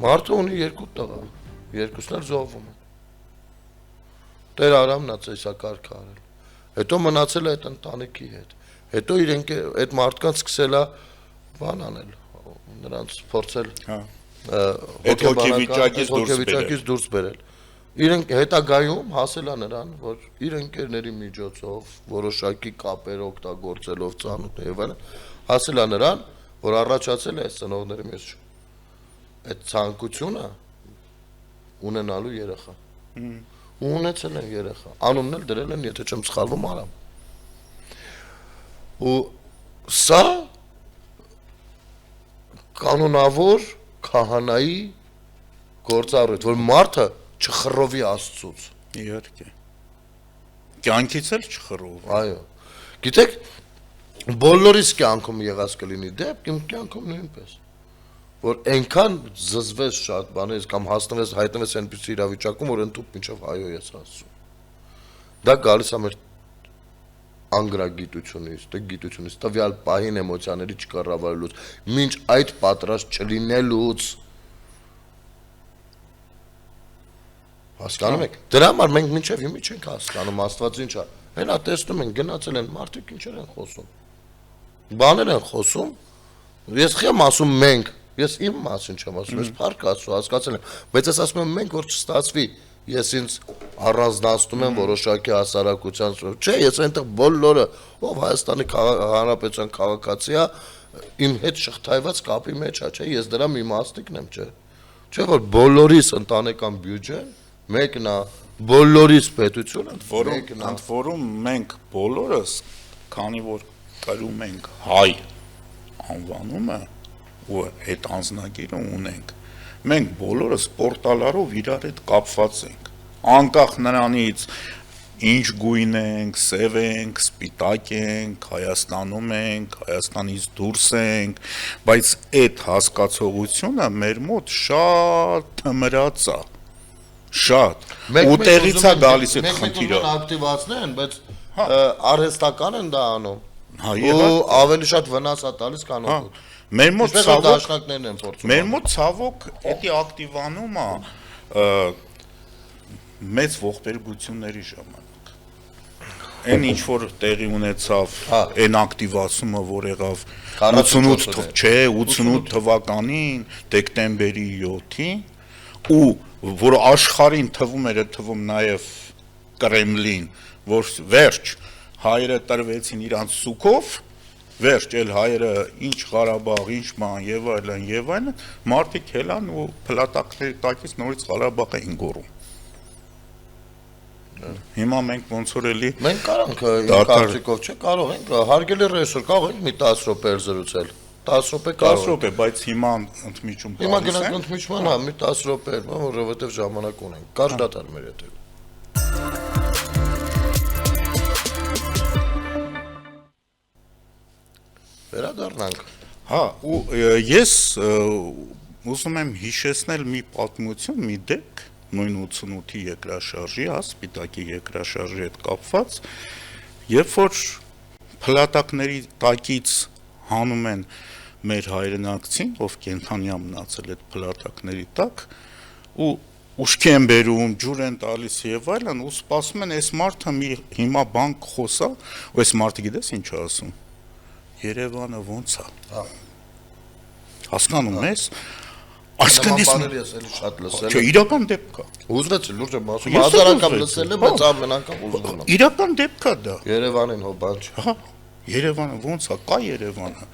Մարդը ունի երկու տղա, երկուսն էլ զոհվում են։ Տեր Արամն է ծեսակարգ արել։ Հետո մնացել է այդ ընտանիքի հետ։ Հետո իրենք այդ մարդկանց սկսել է բան անել, նրանց փորձել հոգեվիճակից դուրս բերել։ Իրենք հետագայում հասել է նրան, որ իր ընկերների միջոցով, որոշակի կապեր օգտագործելով ծանոթ եւ այլն, հասել է նրան, որ առաջացել է այս ծնողների մեջ այդ ցանկությունը ունենալու երեխա։ Ու ունեցել են երեխա։ Անունն էլ դրել են, եթե չեմ սխալվում, Արամ։ Ու սա կանոնավոր քահանայի գործառույթ, որ մարդը չխռովի Աստծուց։ Իհարկե։ Կյանքից էլ չխռով։ Այո։ Գիտեք, բոլորիս կյանքում եղած կլինի դեպք, իմ կյանքում նույնպես։ որ այնքան զզվես շատ բաներից կամ հասնվես հայտնվես այնպիսի իրավիճակում, որ ընդཐུպ մինչև այո ես ասում։ Դա գալիս է մեր անգրագիտությունից, դե գիտությունից, տվյալ պահին էմոցիաների չկառավարելուց, մինչ այդ պատրաստ չլինելուց։ Հասկանում եք։ Դրա համար մենք մինչև հիմա չենք հասկանում Աստված ինչ է։ Հենա տեսնում են գնացել են մարդիկ ինչեր են խոսում։ Բաներ են խոսում։ Ես խեմ ասում մենք, ես իմ մասին չեմ ասում, ես փառք Աստծո հասկացել եմ, բայց ես ասում եմ մենք որ չստացվի, ես ինձ առանձնացնում եմ որոշակի հասարակության, չէ, ես այնտեղ բոլորը, ով Հայաստանի Հանրապետության քաղաքացի է, իմ հետ շղթայված կապի մեջ է, չէ, ես դրա մի մասնիկն եմ, չէ։ Չէ որ բոլորիս ընտանեկան բյուջեն մեկն է, բոլորիս պետությունը մեկն է, որում մենք բոլորս, քանի որ կրում ենք հայ անվանումը ու այդ անձնագիրը ունենք, մենք բոլորս պորտալարով իրար հետ կապված ենք, անկախ նրանից ինչ գույն ենք, սև ենք, սպիտակ ենք, Հայաստանում ենք, Հայաստանից դուրս ենք, բայց այդ հասկացողությունը մեր մոտ շատ թմրած է, շատ, ու տեղից է գալիս այդ խնդիրը։ Մենք ակտիվացնեն, բայց արհեստական են դա անում, Ու ավելի շատ վնաս է տալիս, քան օգուտ։ Մեր մոտ դաշնակներն են փորձում։ Մեր մոտ ցավոք էդի ակտիվանումը մեծ ողբերգությունների ժամանակ։ Այն ինչ որ տեղի ունեցավ, այն ակտիվացումը, որ եղավ 88 թվականին, դեկտեմբերի 7-ին, ու որ աշխարհին թվում էր, թվում նաև Կրեմլին, որ վերջ հայերը տրվեցին իրանց սուքով, վերջ էլ հայերը ինչ Ղարաբաղ, ինչ բան եւ այլն, մարդիկ հելան ու փլատակների տակից նորից Ղարաբաղ էին գոռում։ Հիմա մենք ոնց որ էլի մենք կարանք իմ կարծիքով չէ, կարող ենք, հարգելի ռեժիսոր, կարող ենք մի 10 րոպե զրուցել։ 10 րոպե 10 րոպե, բայց հիմա ընդմիջում Հիմա գնանք ընդմիջման, մի 10 րոպե, որովհետեւ ժամանակ ունենք։ Կարճ դատար մեր հետ։ Վերադառնանք։ Հա, ու ես ուզում եմ հիշեցնել մի պատմություն, մի դեպք, նույն 88-ի երկրաշարժի, սպիտակի երկրաշարժի հետ կապված, երբ որ փլատակների տակից հանում են մեր հայրենակցին, ով կենթանյա մնացել այդ փլատակների տակ, ու ուշքի են բերում, ջուր են տալիս եւ այլն, ու սպասում են այս մարդը մի հիմա բան խոսա, ու այս մարդը գիտես ինչ է ասում։ Երևանը ոնց է։ Հասկանում ես։ Այսինքն ես ես էլի շատ լսել Չէ, իրական դեպք է։ Ուզվեց լուրջ եմ ասում, հազար անգամ լսել եմ, բայց ամեն անգամ ուզում եմ։ Իրական դեպք է դա։ Երևանին հո բան չի։ Հա, Երևանը ոնց է, կա Երևանը։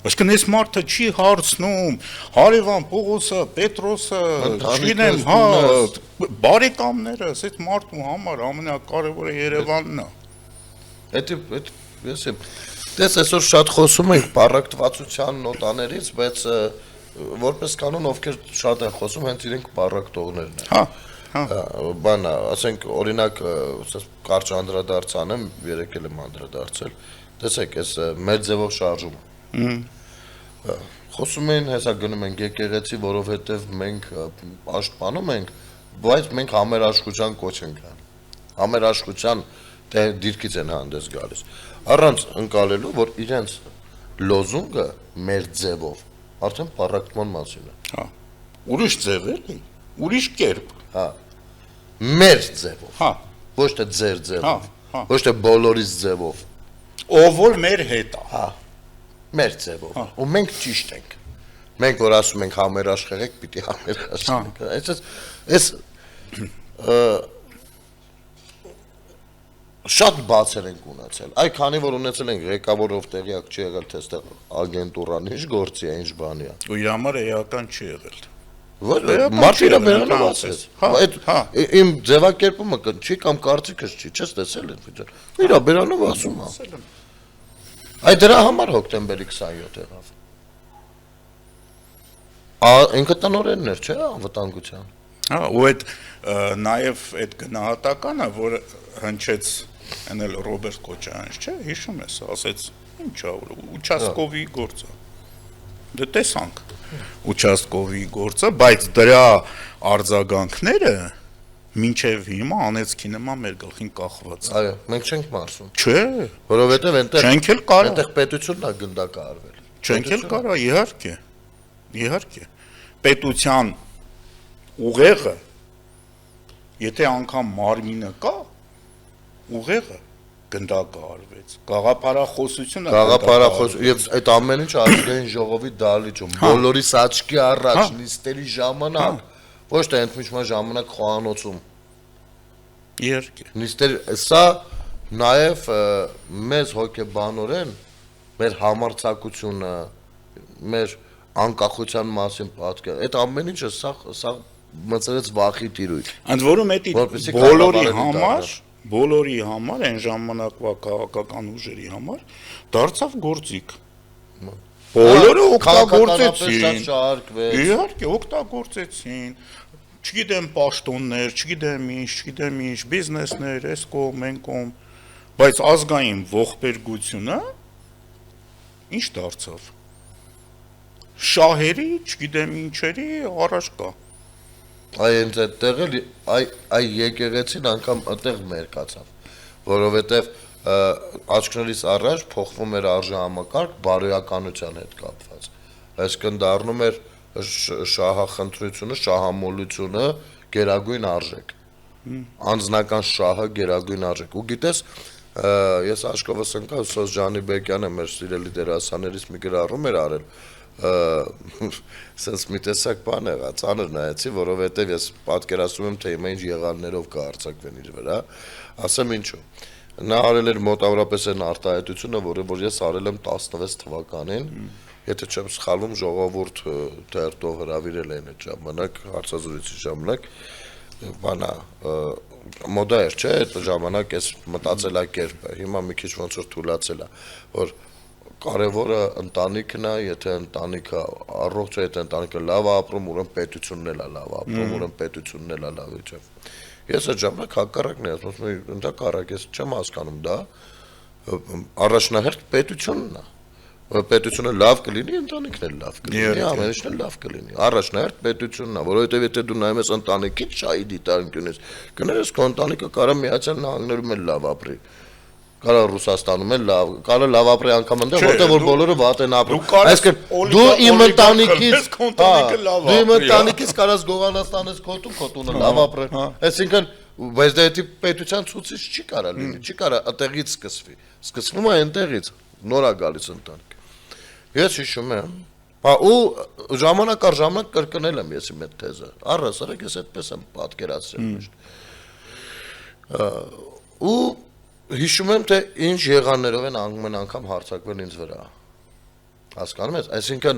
Այսինքն այս մարդը չի հարցնում, հարևան Պողոսը, Պետրոսը, չգիտեմ, հա, բարեկամներս, այդ մարդու համար ամենակարևորը Երևանն է։ Այդ ես եմ։ Դες այսօր շատ խոսում ենք պարակտվածության նոտաներից, բայց որպես կանոն ովքեր շատ են խոսում, հենց իրենք պարակտողներն են։ Հա։ Բան, ասենք օրինակ, կարճ անդրադարձ անեմ, երեկ էլ եմ անդրադարձել։ Տեսեք, այս մեր ձևով շարժումը։ Խոսում են, հեսա գնում ենք եկեղեցի, որովհետև մենք պաշտպանում ենք, բայց մենք համերաշխության կոչ ենք անում։ Համերաշխության դիրքից են հանդես գալիս։ Առանց ընկալելու, որ իրենց լոզունգը մեր ձևով արդեն պարակտման մասին է։ Հա։ Ուրիշ ձև էլի, ուրիշ կերպ։ Հա։ Մեր ձևով։ Հա։ Ոչ թե ձեր ձևով։ Հա։ Ոչ թե բոլորիս ձևով։ Ով որ մեր հետ է։ Հա։ Մեր ձևով։ Ու մենք ճիշտ ենք։ Մենք որ ասում ենք համերաշխ եղեք, պիտի համերաշխ եղեք։ Այս շատ բացեր ենք ունեցել։ Այ քանի որ ունեցել ենք ղեկավարով տեղյակ չի եղել, թե այստեղ ագենտուրան ինչ գործի է, ինչ բանի է։ Ու իր համար էական չի եղել։ Ոչ, մարդը բերանով ասեց։ Այդ իմ ձևակերպումը չի կամ կարծիքս չի, չես տեսել են վիճակը։ Իր բերանով ասում է։ Այ դրա համար հոկտեմբերի 27 եղավ։ Ինքը տնօրենն էր, չէ՞, անվտանգության։ Հա, ու այդ նաև այդ գնահատականը, որ հնչեց Էնել Ռոբերտ Կոչարյանից, չէ, հիշում ես, ասեց, ինչ է, ուչաստկովի գործը։ Դե տեսանք։ Ուչաստկովի գործը, բայց դրա արձագանքները մինչև հիմա անեցքի նման մեր գլխին կախված է։ Այո, մենք չենք մարսում։ Չէ, Որովհետև չենք էլ կարող։ այնտեղ պետությունն է գնդակահարվել։ Չենք էլ կարա, իհարկե։ Իհարկե։ Պետության ուղեղը, եթե անգամ մարմինը կա, ուղեղը գնդակահարվեց։ Գաղափարախոսությունը Եւ այդ ամեն ինչ ազգային ժողովի դալիճում, բոլորի աչքի առաջ, նիստերի ժամանակ, ոչ թե ընդմիջման ժամանակ խոհանոցում։ Իհարկե։ Նիստեր, սա նաեւ մեզ հոգեբանորեն մեր համարձակությունը, մեր անկախության մասին պատկեր։ Այդ ամեն ինչը սա մտցրեց վախի տիրույթ։ Ընդ որում էդի Որպեսզի բոլորի համար այն ժամանակվա քաղաքական ուժերի համար դարձավ գործիք։ Բոլորը օգտագործեցին։ Իհարկե, օգտագործեցին։ Չգիտեմ պաշտոններ, չգիտեմ ինչ, բիզնեսներ, այս կողմ, այն կողմ, բայց ազգային ողբերգությունը ինչ դարձավ։ Շահերի, չգիտեմ ինչերի առաջ կա։ Այ հենց այդտեղ էլ այ եկեղեցին անգամ այդտեղ մերկացավ, որովհետև աչքներիս առաջ փոխվում էր արժեհամակարգ բարոյականության հետ կապված։ Այսինքն դառնում էր շահախնդրությունը, շահամոլությունը գերագույն արժեք։ Անձնական շահը գերագույն արժեք։ Ու գիտես, ես Աշկովս ընկա Սոս Ջանիբեկյանը մեր սիրելի դերասաններից մի գրառում էր արել, sense մի տեսակ բան եղա, ծանր նայեցի, որովհետև ես պատկերացնում եմ, թե հիմա ինչ եղաններով կհարձակվեն իր վրա, ասեմ ինչու։ Նա արել էր մոտավորապես այն արտահայտությունը, որը որ ես արել եմ 16 թվականին, եթե չեմ սխալվում, ժողովուրդ թերթով հրավիրել էին այդ ժամանակ, հարցազրույցի ժամանակ, բանա, մոդա էր, չէ, այդ ժամանակ ես մտածելակերպը, հիմա մի քիչ ոնց որ թուլացել է, որ կարևորը ընտանիքն է, եթե ընտանիքը առողջ է, եթե ընտանիքը լավ է ապրում, ուրեմն պետությունն էլ է լավ ապրում, ուրեմն պետությունն էլ է լավ իջավ։ Ես այդ ժամանակ հակառակն եմ, ասում եմ, ընդհակառակ ես չեմ հասկանում դա, առաջնահերթ պետությունն է։ Պետությունը լավ կլինի, ընտանիքն էլ լավ կլինի, ամեն ինչն էլ լավ կլինի։ Առաջնահերթ պետությունն է, որովհետև եթե դու նայում ես ընտանիքին շահի դիտարկությունից, կներես քո ընտանիքը կարա Միացյալ Նահանգներում էլ լավ ապրի։ Կարա Ռուսաստանում էլ լավ, կարա լավ ապրի անգամ այնտեղ, որտեղ որ բոլորը վատ են ապրում։ Այսինքն դու իմ ընտանիքից կարաս Գողանաստանից քո տունը լավ ապրել։ Այսինքն բայց դա դեպի պետության ցուցիչ չի կարա լինի, չի կարա այդտեղից սկսվի։ Սկսվում է այնտեղից, նոր է գալիս ընտանիք։ Ես հիշում եմ, ու ժամանակ առ ժամանակ կրկնել եմ ես իմ այդ թեզը։ Առհասարակ ես այդպես եմ պատկերացրել միշտ։ Ու հիշում եմ, թե ինչ եղաններով են ամեն անգամ հարձակվել ինձ վրա։ Հասկանում ես, այսինքն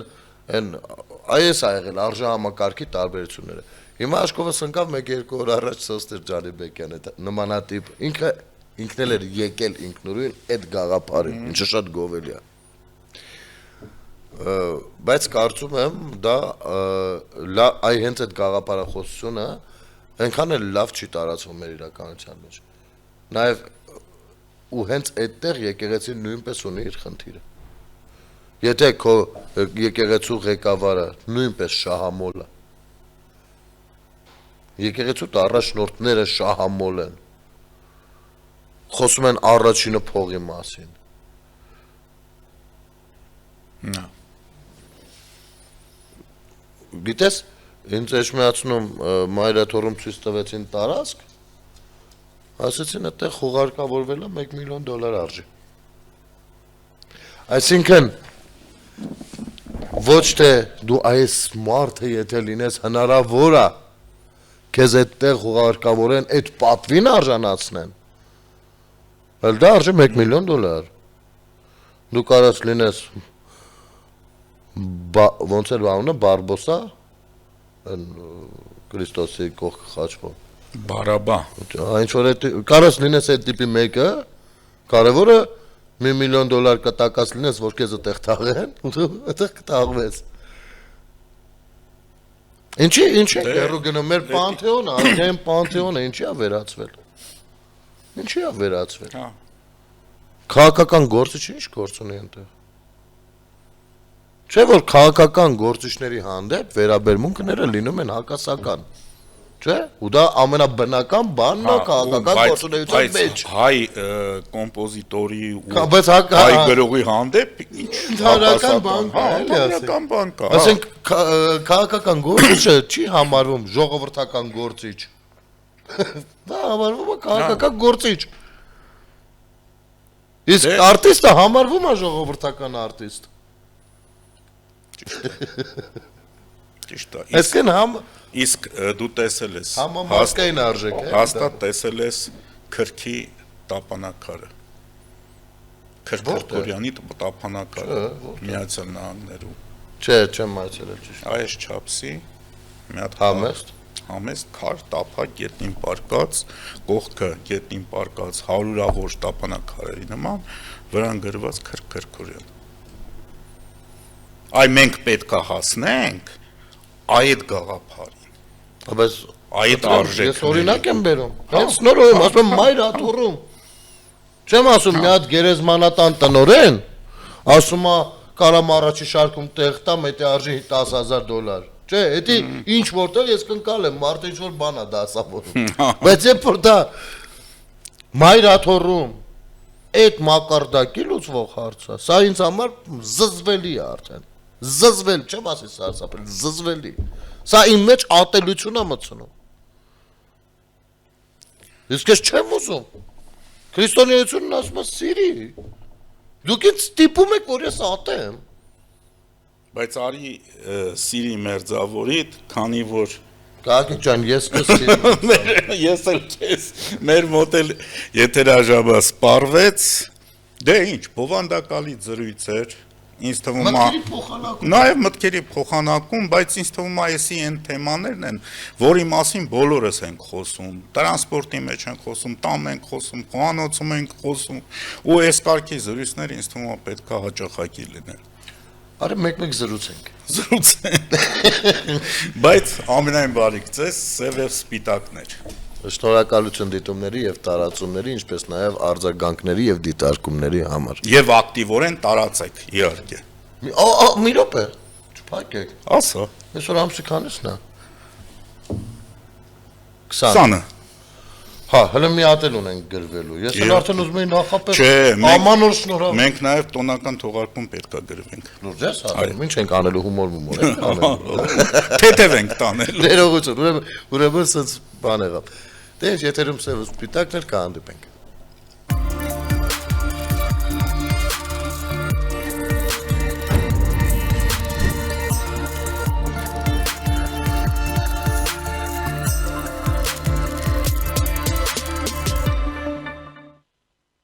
այս ա եղել արժեհամակարգի տարբերությունները։ Հիմա Աշկովս ընկավ 1-2 օր առաջ Սոստեր Ջանիբեկյանը նմանատիպ ինքն էլ էր եկել ինքնուրույն այդ գաղափարին, ինչը շատ գովելի է։ Բայց կարծում եմ դա այ հենց այդ գաղափարախոսությունը այնքան էլ լավ չի տարածվում մեր իրականության մեջ։ Նաև ու հենց այդտեղ եկեղեցին նույնպես ունի իր խնդիրը։ Եթե քո եկեղեցու ղեկավարը նույնպես շահամոլ է, եկեղեցու առաջնորդները շահամոլ են, խոսում են առաջինը փողի մասին։ Գիտես, ինձ էջմիացնում մայրաթորում ցույց տվեցին տարածք, ասեցին այդտեղ խուղարկավորվել է $1 միլիոն արժի։ Այսինքն ոչ թե դու այս մարդը եթե լինես հնարավոր է քեզ այդտեղ խուղարկավորեն այդ պատվին արժանացնեն, այլ դա արժի $1 միլիոն։ Դու կարաս լինես ոնց էր անունը Բարբոսա, Քրիստոսի կողք խաչվող Բարաբա։ Ինչ որ կարաս լինես այդ տիպի մեկը, կարևորը $1 միլիոն կտակած լինես, որ քեզ այդտեղ թաղեն, այդտեղ կթաղվես։ Ինչի հեռու գնում մեր պանթեոնը, ազգային պանթեոնը ինչի է վերածվել։ Ինչի է վերածվել։ Քաղաքական գործը ինչ գործ ունի այնտեղ։ Չէ՞ որ քաղաքական գործիչների հանդեպ վերաբերմունքները լինում են հակասական։ Չէ՞։ Ու դա ամենաբնական բանն է քաղաքական գործունեության մեջ։ Հայ կոմպոզիտորի ու Բայց հայ գրողի հանդեպ ինչ ընդհանրական բան կա, էլի ասենք։ ընդհանրական բան կա։ Ասենք քաղաքական գործիչը չի համարվում ժողովրդական գործիչ։ Դա համարվում է քաղաքական գործիչ։ Իսկ արտիստը համարվում է ժողովրդական արտիստ։ Ճիշտ է։ Այսինքն Իսկ դու տեսել ես համամասկային արժեք է։ հաստատ տեսել ես Քրքի տապանակարը։ Քրքորյանի տապանակարը Միացյալ Նահանգներում։ Չէ, չեմ այցելել ճիշտ։ Այս չափսի մի հատ համեստ քար տափակ գետնին պարկած, կողքը գետնին պարկած հարյուրավոր տապանակարերի նման, վրան գրված Քրքորյան։ Այ մենք պետք է հասնենք այդ գաղափարին։ Բայց այդ արժեքը։ Ես օրինակ եմ բերում։ Հենց նորոյում ասում եմ մայր աթոռում։ Չեմ ասում մի հատ գերեզմանատան տնորեն, ասում է կարամ առաջի շարքում տեղ տամ, դա արժի $10,000։ Չէ, դա ինչ որտեղ ես կնկալ եմ, մարդը ինչ որ բան է դասավորում։ Բայց երբ որ դա մայր աթոռում այդ մակարդակի լուծվող հարցը, սա ինձ համար զզվելի է արդեն։ Զզվել, չեմ ասի սարսափել, զզվելի։ Սա իմ մեջ ատելություն է մտցնում։ Իսկ ես չեմ ուզում։ Քրիստոնեությունն ասում է սիրի։ Դուք ինձ ստիպում եք, որ ես ատեմ։ Բայց արի սիրի մերձավորիդ, քանի որ Գագիկ ջան, ես կսիրեմ։ ես էլ քեզ մեր մոտ էլ եթերաժամը սպառվեց, դե ինչ, բովանդակալի զրույց էր, ինձ թվում է Մտքերի փոխանակում։ Նաև մտքերի փոխանակում, բայց ինձ թվում է էսի այն թեմաներն են, որի մասին բոլորս ենք խոսում, տրանսպորտի մեջ ենք խոսում, տան ենք խոսում, խոհանոցում ենք խոսում, ու այս կարգի զրույցները ինձ թվում է պետք է հաճախակի լինեն։ Արի մեկ-մեկ զրուցենք։ Զրուցենք։ Բայց ամենայն բարիք ձեզ, սև եւ սպիտակներ։ Շնորհակալություն դիտումների եւ տարածումների, ինչպես նաեւ արձագանքների եւ դիտարկումների համար։ Եվ ակտիվորեն տարածեք, իհարկե։ Մի րոպե։ Չփակեք։ Ասա։ Այսօր ամսի քանիսն է։ 20-ը։ Հա, հələ մի հատ էլ ունենք գրվելու։ Ես էլ արդեն ուզում եի նախապես Չէ, ամանոր շնորհալ։ մենք նաև տոնական թողարկում պետք է գրվենք։ Լուրջ ես, ինչ ենք անելու հումոր ենք անելու։ Թեթև ենք տանել։ Ներողություն, ուրեմն սենց բան եղավ։ Դե ինչ, եթերում սև սպիտակներ կհանդիպենք։